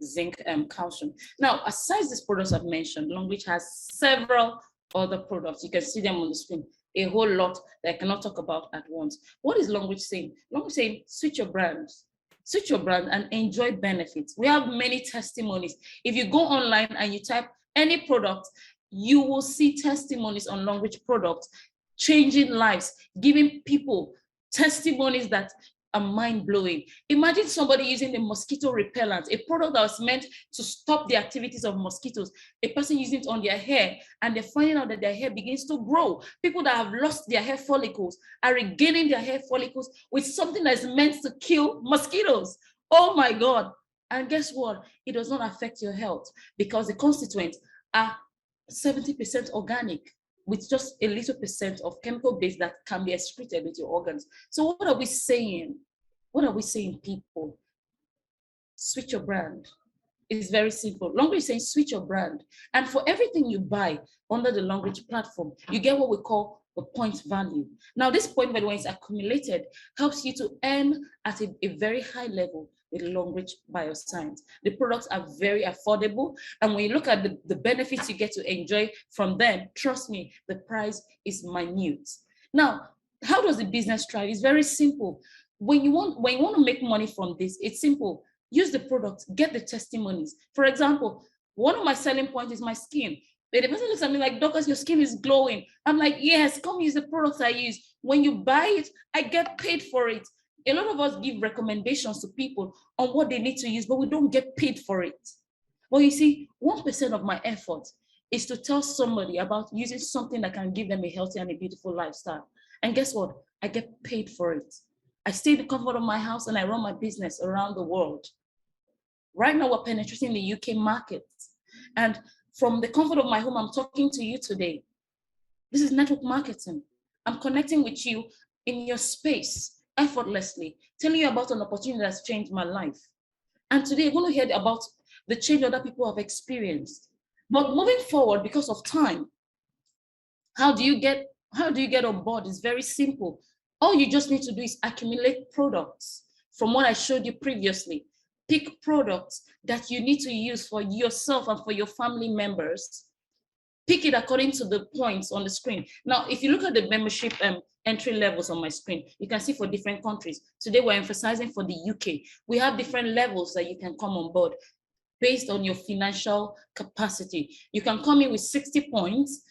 zinc calcium. Now, aside these products I've mentioned, Longreach has several other products. You can see them on the screen, a whole lot that I cannot talk about at once. What is Longreach saying? Longreach saying, switch your brands. Switch your brand and enjoy benefits. We have many testimonies. If you go online and you type any product, you will see testimonies on Longreach products, changing lives, giving people testimonies that are mind-blowing. Imagine somebody using the mosquito repellent, a product that was meant to stop the activities of mosquitoes, a person using it on their hair, and they're finding out that their hair begins to grow. People that have lost their hair follicles are regaining their hair follicles with something that's meant to kill mosquitoes. Oh my God. And guess what? It does not affect your health because the constituents are 70% organic, with just a little percent of chemical base that can be excreted with your organs. So what are we saying? What are we saying, people? Switch your brand. It's very simple. Longreach is saying switch your brand. And for everything you buy under the Longreach platform, you get what we call the point value. Now, this point value, when it's accumulated, helps you to earn at a very high level with Longreach Bioscience. The products are very affordable. And when you look at the benefits you get to enjoy from them, trust me, the price is minute. Now, how does the business thrive? It's very simple. When you want to make money from this, it's simple. Use the product, get the testimonies. For example, one of my selling points is my skin. The person looks at me like, Dorcas, your skin is glowing. I'm like, yes, come use the products I use. When you buy it, I get paid for it. A lot of us give recommendations to people on what they need to use, but we don't get paid for it. Well, you see, 1% of my effort is to tell somebody about using something that can give them a healthy and a beautiful lifestyle. And guess what? I get paid for it. I stay in the comfort of my house and I run my business around the world. Right now, we're penetrating the UK market. And from the comfort of my home, I'm talking to you today. This is network marketing. I'm connecting with you in your space effortlessly, telling you about an opportunity that's changed my life. And today, you're going to hear about the change other people have experienced. But moving forward, because of time, how do you get on board? It's very simple. All you just need to do is accumulate products from what I showed you previously. Pick products that you need to use for yourself and for your family members. Pick it according to the points on the screen. Now, if you look at the membership entry levels on my screen, you can see for different countries. Today, we're emphasizing for the UK. We have different levels that you can come on board based on your financial capacity. You can come in with 60 points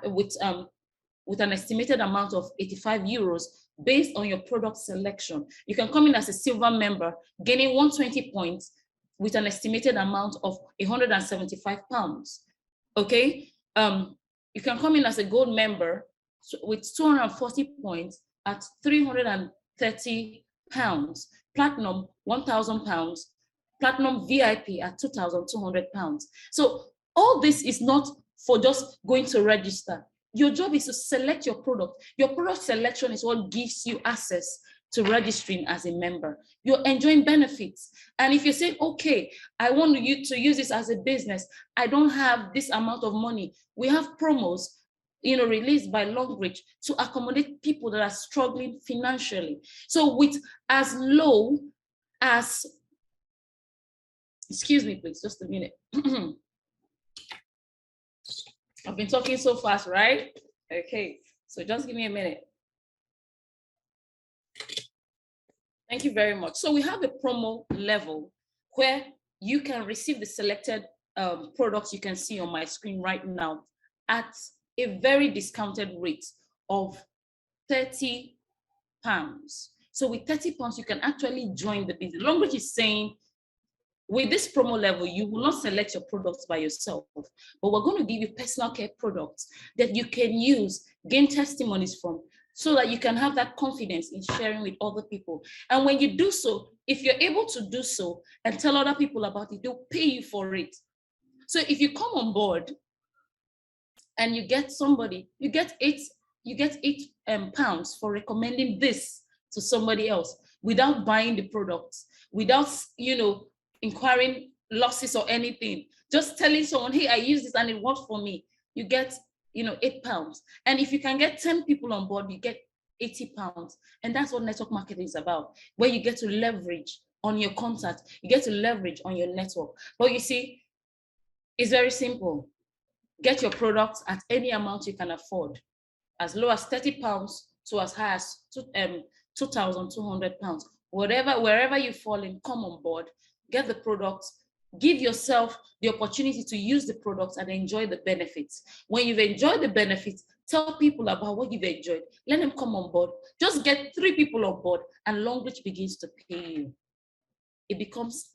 with an estimated amount of 85 euros based on your product selection. You can come in as a silver member, gaining 120 points with an estimated amount of 175 pounds. Okay? You can come in as a gold member with 240 points at 330 pounds, platinum 1,000 pounds, platinum VIP at 2,200 pounds. So all this is not for just going to register. Your job is to select your product. Your product selection is what gives you access to registering as a member. You're enjoying benefits. And if you're saying, okay, I want you to use this as a business, I don't have this amount of money. We have promos, released by Longreach to accommodate people that are struggling financially. So with as low as, excuse me, please, just a minute. I've been talking so fast, right? Okay, so just give me a minute. Thank you very much. So we have a promo level where you can receive the selected products you can see on my screen right now at a very discounted rate of £30. So with £30, you can actually join the business. Language is saying, with this promo level, you will not select your products by yourself, but we're going to give you personal care products that you can use, gain testimonies from, so that you can have that confidence in sharing with other people. And when you do so, if you're able to do so and tell other people about it, they'll pay you for it. So if you come on board and you get somebody, you get eight pounds for recommending this to somebody else without buying the products, without inquiring losses or anything, just telling someone, hey, I use this and it works for me. You get £8. And if you can get 10 people on board, you get £80. And that's what network marketing is about, where you get to leverage on your contact, you get to leverage on your network. But you see, it's very simple. Get your products at any amount you can afford, as low as £30 to as high as £2,200. Wherever you fall in, come on board, get the products, give yourself the opportunity to use the products and enjoy the benefits. When you've enjoyed the benefits, tell people about what you've enjoyed. Let them come on board. Just get 3 people on board and Longbridge begins to pay you. It becomes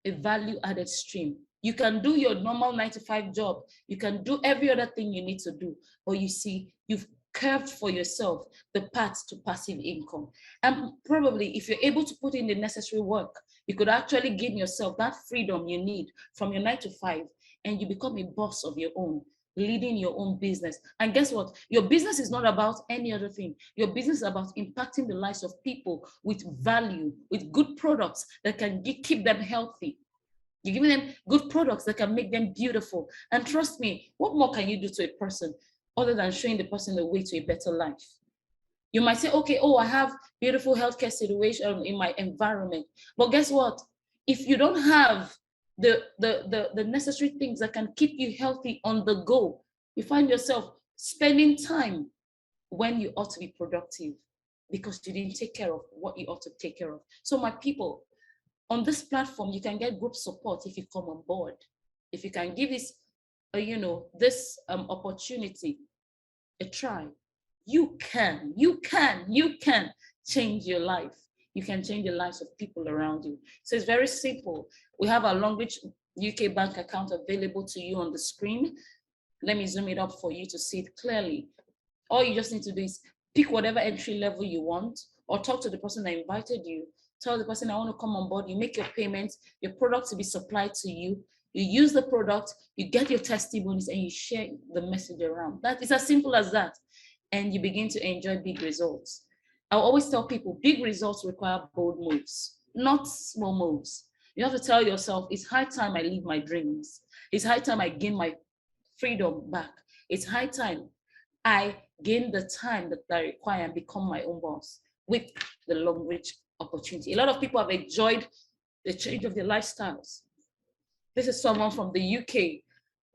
a value-added stream. You can do your normal 9-to-5 job. You can do every other thing you need to do. But you see, you've carved for yourself the path to passive income. And probably if you're able to put in the necessary work, you could actually give yourself that freedom you need from your 9-to-5, and you become a boss of your own, leading your own business. And guess what? Your business is not about any other thing. Your business is about impacting the lives of people with value, with good products that can keep them healthy. You're giving them good products that can make them beautiful. And trust me, what more can you do to a person other than showing the person the way to a better life? You might say, okay, I have beautiful healthcare situation in my environment. But guess what? If you don't have the necessary things that can keep you healthy on the go, you find yourself spending time when you ought to be productive because you didn't take care of what you ought to take care of. So my people, on this platform, you can get group support if you come on board. If you can give this, this opportunity a try, you can change your life. You can change the lives of people around you. So it's very simple. We have our Longbridge UK bank account available to you on the screen. Let me zoom it up for you to see it clearly. All you just need to do is pick whatever entry level you want, or talk to the person that invited you. Tell the person, I want to come on board. You make your payments, your product to be supplied to you. You use the product, you get your testimonies, and you share the message around. That is as simple as that. And you begin to enjoy big results. I always tell people, big results require bold moves, not small moves. You have to tell yourself, it's high time I live my dreams. It's high time I gain my freedom back. It's high time I gain the time that I require and become my own boss with the Longbridge opportunity. A lot of people have enjoyed the change of their lifestyles. This is someone from the UK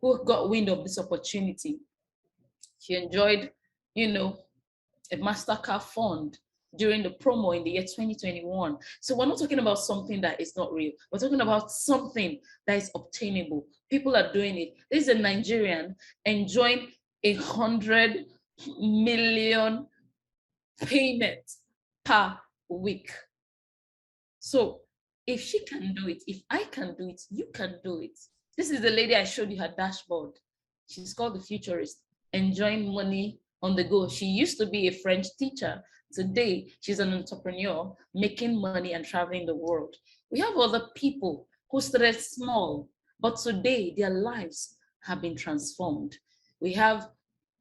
who got wind of this opportunity. She enjoyed, a MasterCard fund during the promo in the year 2021. So we're not talking about something that is not real. We're talking about something that is obtainable. People are doing it. This is a Nigerian enjoying 100 million payments per week. So if she can do it, if I can do it, you can do it. This is the lady I showed you her dashboard. She's called the Futurist, enjoying money on the go. She used to be a French teacher. Today, she's an entrepreneur, making money and traveling the world. We have other people who started small, but today their lives have been transformed. We have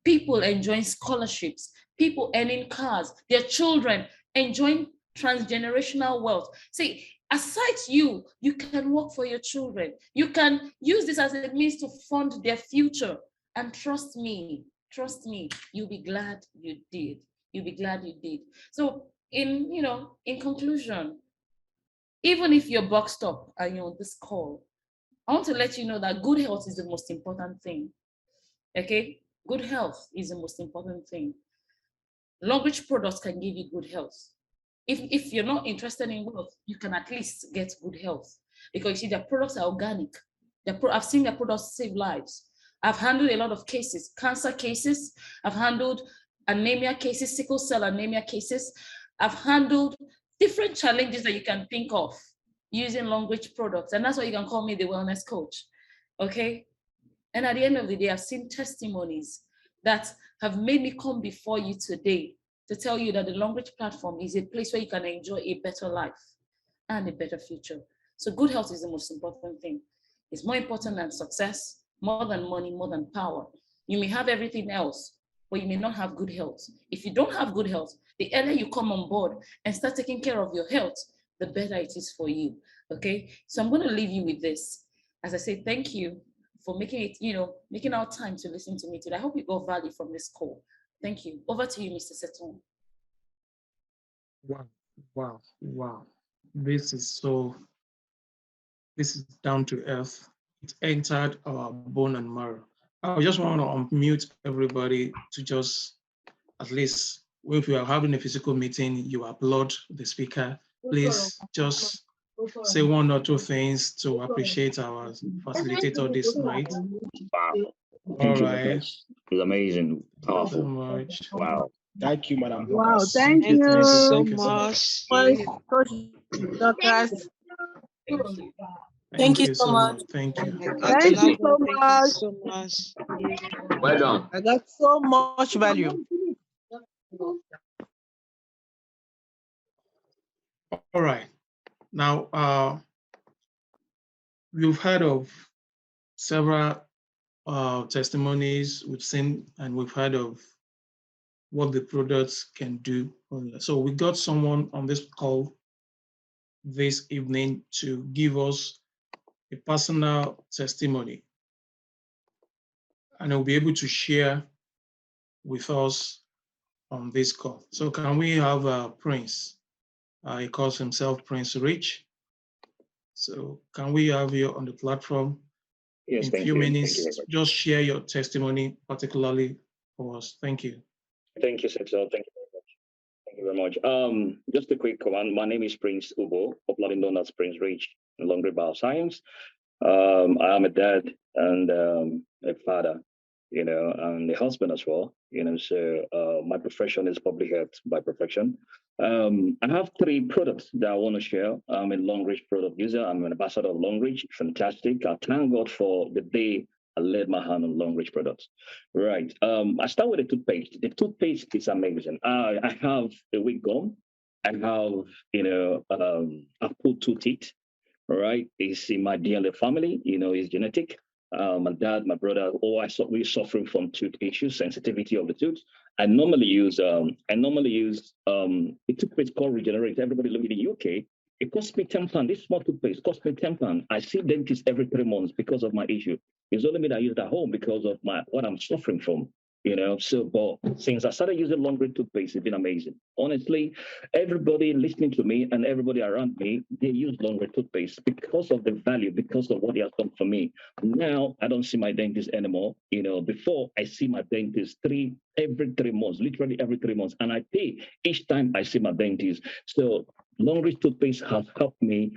people enjoying scholarships, people earning cars, their children enjoying transgenerational wealth. See, aside you can work for your children. You can use this as a means to fund their future. And trust me, you'll be glad you did. You'll be glad you did. So in conclusion, even if you're boxed up and you're on this call, I want to let you know that good health is the most important thing. Okay? Good health is the most important thing. Longbridge products can give you good health. If you're not interested in wealth, you can at least get good health, because you see their products are organic. I've seen their products save lives. I've handled a lot of cases, cancer cases. I've handled anemia cases, sickle cell anemia cases. I've handled different challenges that you can think of using long reach products. And that's why you can call me the wellness coach. Okay. And at the end of the day, I've seen testimonies that have made me come before you today to tell you that the Long Reach platform is a place where you can enjoy a better life and a better future. So good health is the most important thing. It's more important than success, more than money, more than power. You may have everything else, but you may not have good health. If you don't have good health, the earlier you come on board and start taking care of your health, the better it is for you. Okay, so I'm going to leave you with this. As I say, thank you for making it, making our time to listen to me today. I hope you got value from this call. Thank you. Over to you, Mr. Seton. Wow. This is down to earth. It entered our bone and marrow. I just want to unmute everybody to just, at least if you are having a physical meeting, you applaud the speaker. Please just say one or two things to appreciate our facilitator this night. Wow. All right. It's amazing. Powerful. So much. Wow. Thank you, Madam. Wow, Dorcas. thank you so much. much. Coach Dorcas. Thank you. Thank you so much. Thank you. Thank you so much. so much. Well done. I got so much value. All right. Now, we've heard of several testimonies we've seen, and we've heard of what the products can do. So we got someone on this call this evening to give us a personal testimony, and he'll be able to share with us on this call. So can we have Prince? He calls himself Prince Rich. So can we have you on the platform? Yes, In a thank few you. minutes, Thank you very much. just share your testimony, particularly for us. Thank you. Thank you, Sexo. Thank you very much. Thank you very much. Just a quick one. My name is Prince Ubo, popularly known as Prince Rich in Long-Reach Bioscience. I am a dad and a father, and a husband as well, so my profession is public health by profession. I have 3 products that I want to share. I'm a Long-Reach product user. I'm an ambassador of Long-Reach. Fantastic. I thank God for the day I laid my hand on Long-Reach products. Right. I start with the toothpaste. The toothpaste is amazing. I have a weak gum. I have, I've pulled 2 teeth. All right, it's in my DNA family. It's genetic. My dad, my brother, we're suffering from tooth issues, sensitivity of the tooth. I normally use a toothpaste called Regenerate. Everybody look in the UK. It costs me £10. This small toothpaste costs me £10. I see dentists every 3 months because of my issue. It's only me that I use it at home because of what I'm suffering from. So, but since I started using Long-Reach toothpaste, it's been amazing. Honestly, everybody listening to me and everybody around me, they use Long-Reach toothpaste because of the value, because of what it has done for me. Now, I don't see my dentist anymore. Before I see my dentist every 3 months, literally every 3 months, and I pay each time I see my dentist. So Long-Reach toothpaste has helped me.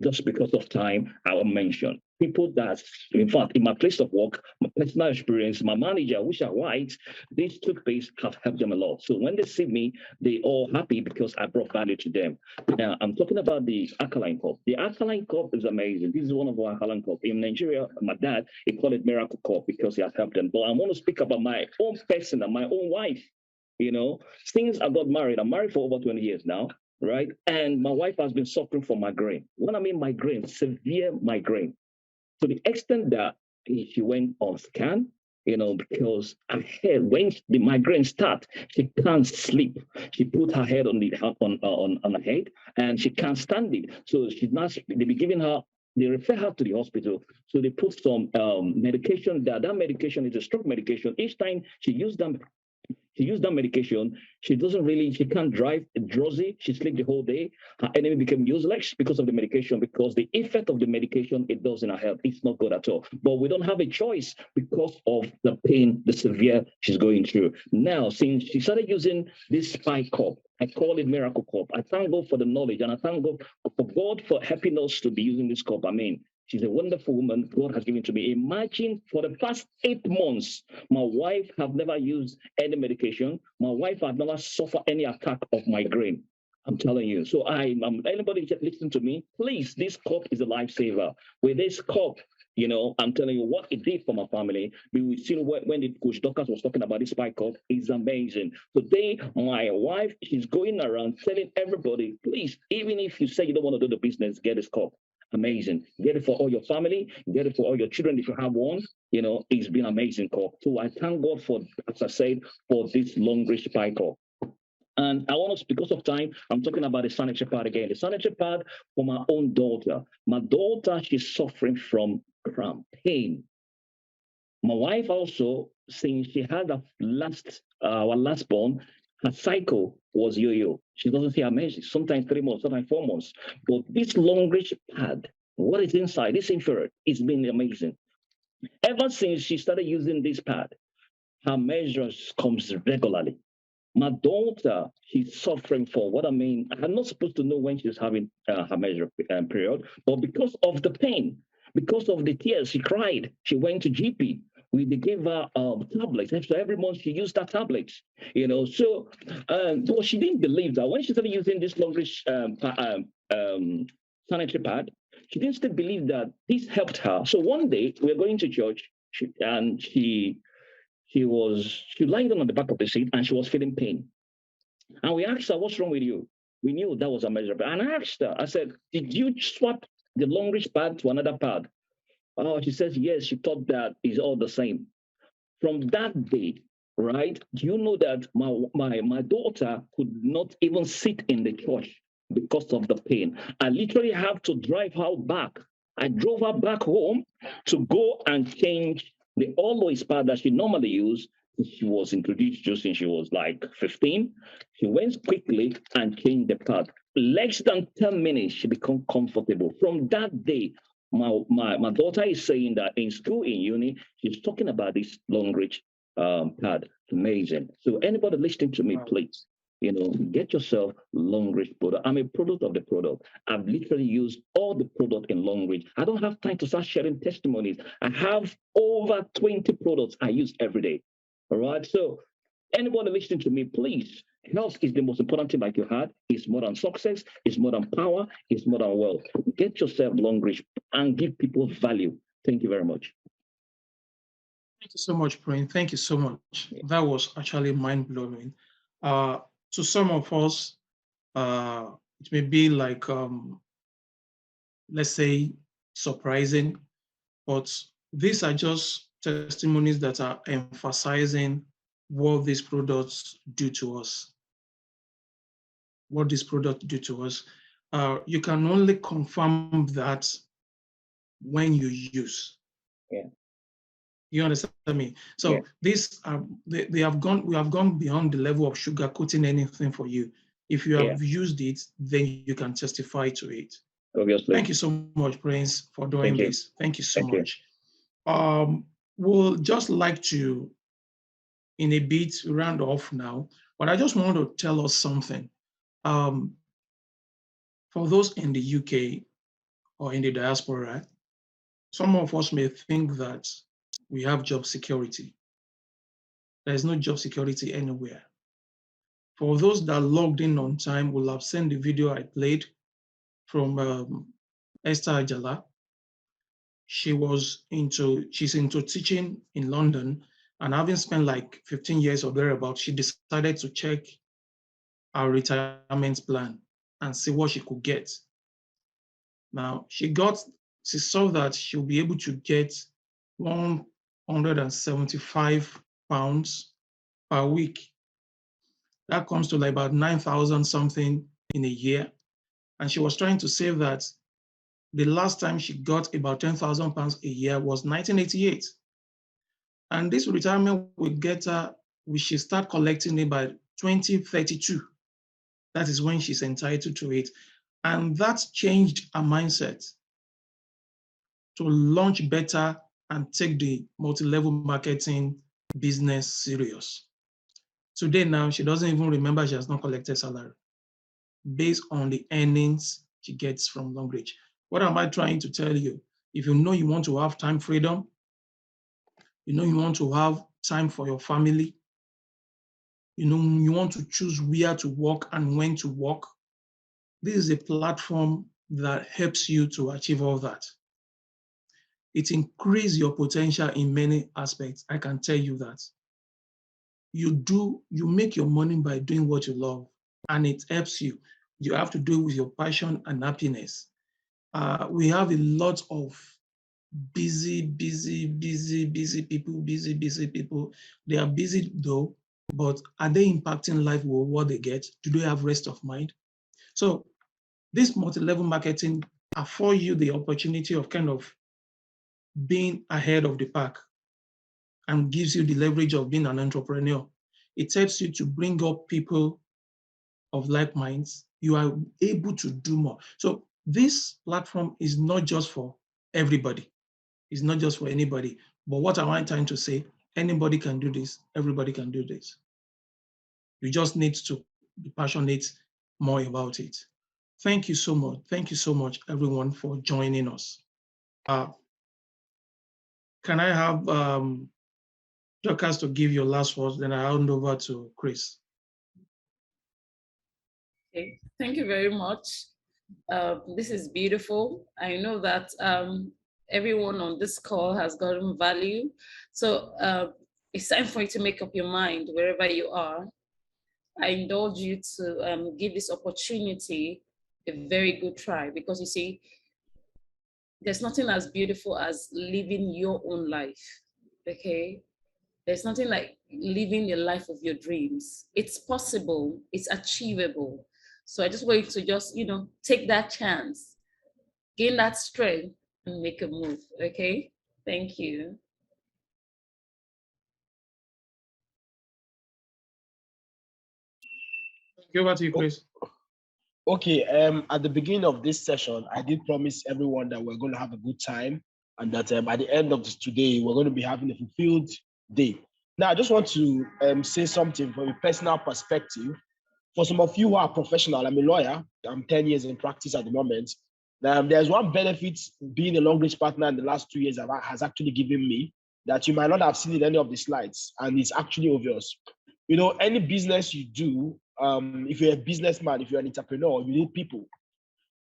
Just because of time, I will mention people that, in fact, in my place of work, my personal experience, my manager, which are white, these toothpaste have helped them a lot. So when they see me, they all happy because I brought value to them. Now, I'm talking about the alkaline cup. The alkaline cup is amazing. This is one of our alkaline cup. In Nigeria, my dad, he called it miracle cup because he has helped them. But I want to speak about my own person and my own wife. Since I got married, I'm married for over 20 years now. Right. And my wife has been suffering from migraine. When I mean migraine, severe migraine, to the extent that she went on scan, because her head, when the migraine starts, she can't sleep. She put her head on her head and she can't stand it. So they be giving her, they refer her to the hospital. So they put some medication that medication is a stroke medication. Each time she used them, She used that medication. She can't drive, drowsy. She sleep the whole day. Her enemy became useless because of the medication, because the effect of the medication it does in her health, it's not good at all. But we don't have a choice because of the pain, the severe she's going through. Now, since she started using this spike cup, I call it miracle cup. I thank God for the knowledge, and I thank God for helping us to be using this cup. I mean, she's a wonderful woman God has given to me. Imagine for the past 8 months, my wife have never used any medication. My wife have never suffered any attack of migraine. I'm telling you. So anybody just listen to me, please, this cup is a lifesaver. With this cup, I'm telling you what it did for my family. We see when the Coach Dorcas was talking about this spike cup, it's amazing. Today, my wife, she's going around telling everybody, please, even if you say you don't want to do the business, get this cup. Amazing. Get it for all your family, get it for all your children if you have one. It's been amazing cup. So I thank God for, as I said, for this long range spike cup. And I want to, because of time, I'm talking about the sanitary pad again. The sanitary pad for my own daughter. My daughter, she's suffering from cramp, pain. My wife also, since she had our last born, her cycle was yo-yo. She doesn't feel amazing. Sometimes 3 months, sometimes 4 months. But this long range pad, what is inside, this infrared, it's been amazing. Ever since she started using this pad, her measures comes regularly. My daughter, she's suffering for what I mean. I'm not supposed to know when she's having her measure period, but because of the pain, because of the tears, she cried. She went to GP. They gave her tablets. So every month she used that tablet, So, but she didn't believe that when she started using this longish sanitary pad, she didn't still believe that this helped her. So one day we were going to church, and she lied on the back of the seat and she was feeling pain. And we asked her, what's wrong with you? We knew that was a measure. And I asked her, I said, did you swap the long range pad to another pad? Oh, she says, yes, she thought that is all the same. From that day, right, do you know that my daughter could not even sit in the church because of the pain? I literally have to drive her back. I drove her back home to go and change the always pad that she normally used. She was introduced just when she was like 15. She went quickly and changed the pad. Less than 10 minutes, she became comfortable. From that day, my daughter is saying that in school, in uni, she's talking about this long range pad. Amazing. So anybody listening to me, please, get yourself long range product. I'm a product of the product. I've literally used all the product in long range. I don't have time to start sharing testimonies. I have over 20 products I use every day. All right. So anybody listening to me, please, health is the most important thing like you had. It's more than success. It's more than power. It's more than wealth. Get yourself long range and give people value. Thank you very much. Thank you so much, Prince. Thank you so much. That was actually mind-blowing. To some of us, it may be like, let's say, surprising, but these are just testimonies that are emphasizing what these products do to us. What these products do to us. You can only confirm that when you use. Yeah. You understand me? So these we have gone beyond the level of sugarcoating anything for you. If you have used it, then you can testify to it. Obviously. Thank you so much, Prince, for doing this. Thank you so much. You. We'll just like to, in a bit, round off now, but I just want to tell us something. For those in the UK or in the diaspora, some of us may think that we have job security. There is no job security anywhere. For those that logged in on time will have seen the video I played from Esther Ajala. She's into teaching in London, and having spent like 15 years or thereabouts, she decided to check our retirement plan and see what she could get. Now, she saw that she'll be able to get 175 pounds per week. That comes to like about 9,000 something in a year. And she was trying to say that the last time she got about 10,000 pounds a year was 1988. And this retirement will get her we should start collecting it by 2032. That is when she's entitled to it. And that's changed her mindset to launch better and take the multi-level marketing business serious. Today now, she doesn't even remember she has not collected salary based on the earnings she gets from Longbridge. What am I trying to tell you? If you know you want to have time freedom, you know you want to have time for your family, you know you want to choose where to work and when to work, this is a platform that helps you to achieve all that. It increases your potential in many aspects. I can tell you that. You make your money by doing what you love, and it helps you. You have to do it with your passion and happiness. We have a lot of busy people. They are busy though, but are they impacting life with what they get? Do they have rest of mind? So this multi-level marketing affords you the opportunity of kind of being ahead of the pack and gives you the leverage of being an entrepreneur. It helps you to bring up people of like minds. You are able to do more. So this platform is not just for everybody. It's not just for anybody. But what am I trying to say? Anybody can do this. Everybody can do this. You just need to be passionate more about it. Thank you so much. Thank you so much, everyone, for joining us. Can I have Dorcas to give your last words, then I hand over to Chris. Okay, thank you very much. This is beautiful. I know that everyone on this call has gotten value. So it's time for you to make up your mind wherever you are. I indulge you to give this opportunity a very good try, because you see, there's nothing as beautiful as living your own life, okay? There's nothing like living the life of your dreams. It's possible, it's achievable. So I just want you to just, take that chance, gain that strength and make a move, okay? Thank you. Go back to you, Chris. Okay, at the beginning of this session, I did promise everyone that we're going to have a good time, and that at the end of today, we're going to be having a fulfilled day. Now, I just want to say something from a personal perspective. For some of you who are professional, I'm a lawyer, I'm 10 years in practice at the moment. There's one benefit being a Longbridge partner in the last 2 years that has actually given me that you might not have seen in any of the slides, and it's actually obvious. Any business you do, if you're a businessman, if you're an entrepreneur, you need people.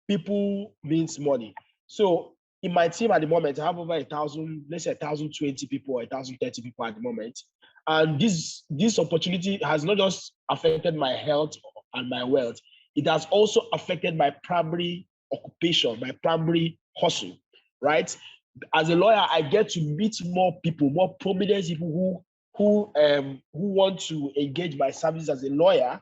People means money. So in my team at the moment, I have over 1,000, let's say 1,020 people or 1,030 people at the moment. And this opportunity has not just affected my health and my wealth, it has also affected my primary occupation, my primary hustle, right? As a lawyer, I get to meet more people, more prominent people who want to engage my services as a lawyer.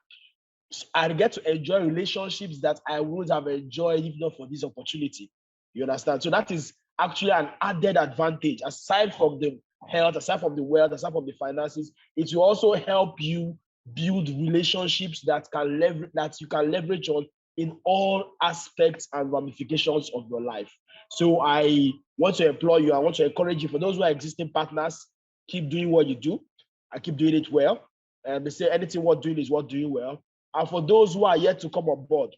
I get to enjoy relationships that I would have enjoyed if not for this opportunity. You understand? So that is actually an added advantage. Aside from the health, aside from the wealth, aside from the finances, it will also help you build relationships that you can leverage on in all aspects and ramifications of your life. So I want to employ you. I want to encourage you. For those who are existing partners, keep doing what you do. I keep doing it well. And they say anything worth doing is worth doing well. And for those who are yet to come on board,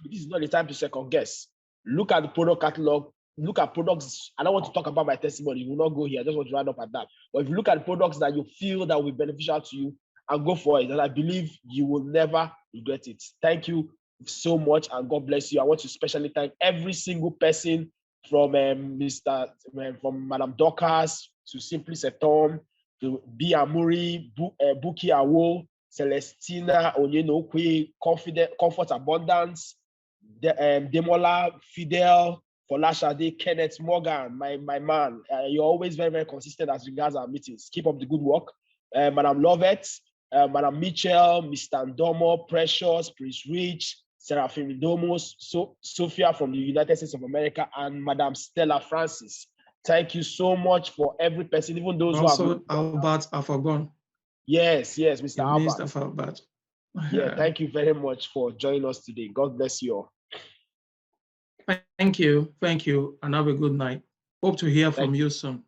this is not the time to second guess. Look at the product catalog, look at products. I don't want to talk about my testimony. We will not go here. I just want to round up at that. But if you look at products that you feel that will be beneficial to you, and go for it. And I believe you will never regret it. Thank you so much, and God bless you. I want to especially thank every single person from from Madam Dorcas to Simply Setom, to B. Amuri, Buki Awo, Celestina Onyenokwe, Comfort Abundance, Demola, Fidel, Folashade, Kenneth Morgan, my man. You're always very, very consistent as regards our meetings. Keep up the good work. Madam Lovett, Madam Mitchell, Mr. Ndomo, Precious, Prince Rich, Seraphim Domos, Sophia from the United States of America, and Madam Stella Francis. Thank you so much for every person, even those also, who have... Albert Afogon. Yes, Mr. Albert. Mr. Albert. Yeah, thank you very much for joining us today. God bless you all. Thank you, and have a good night. Hope to hear from Thank you you soon.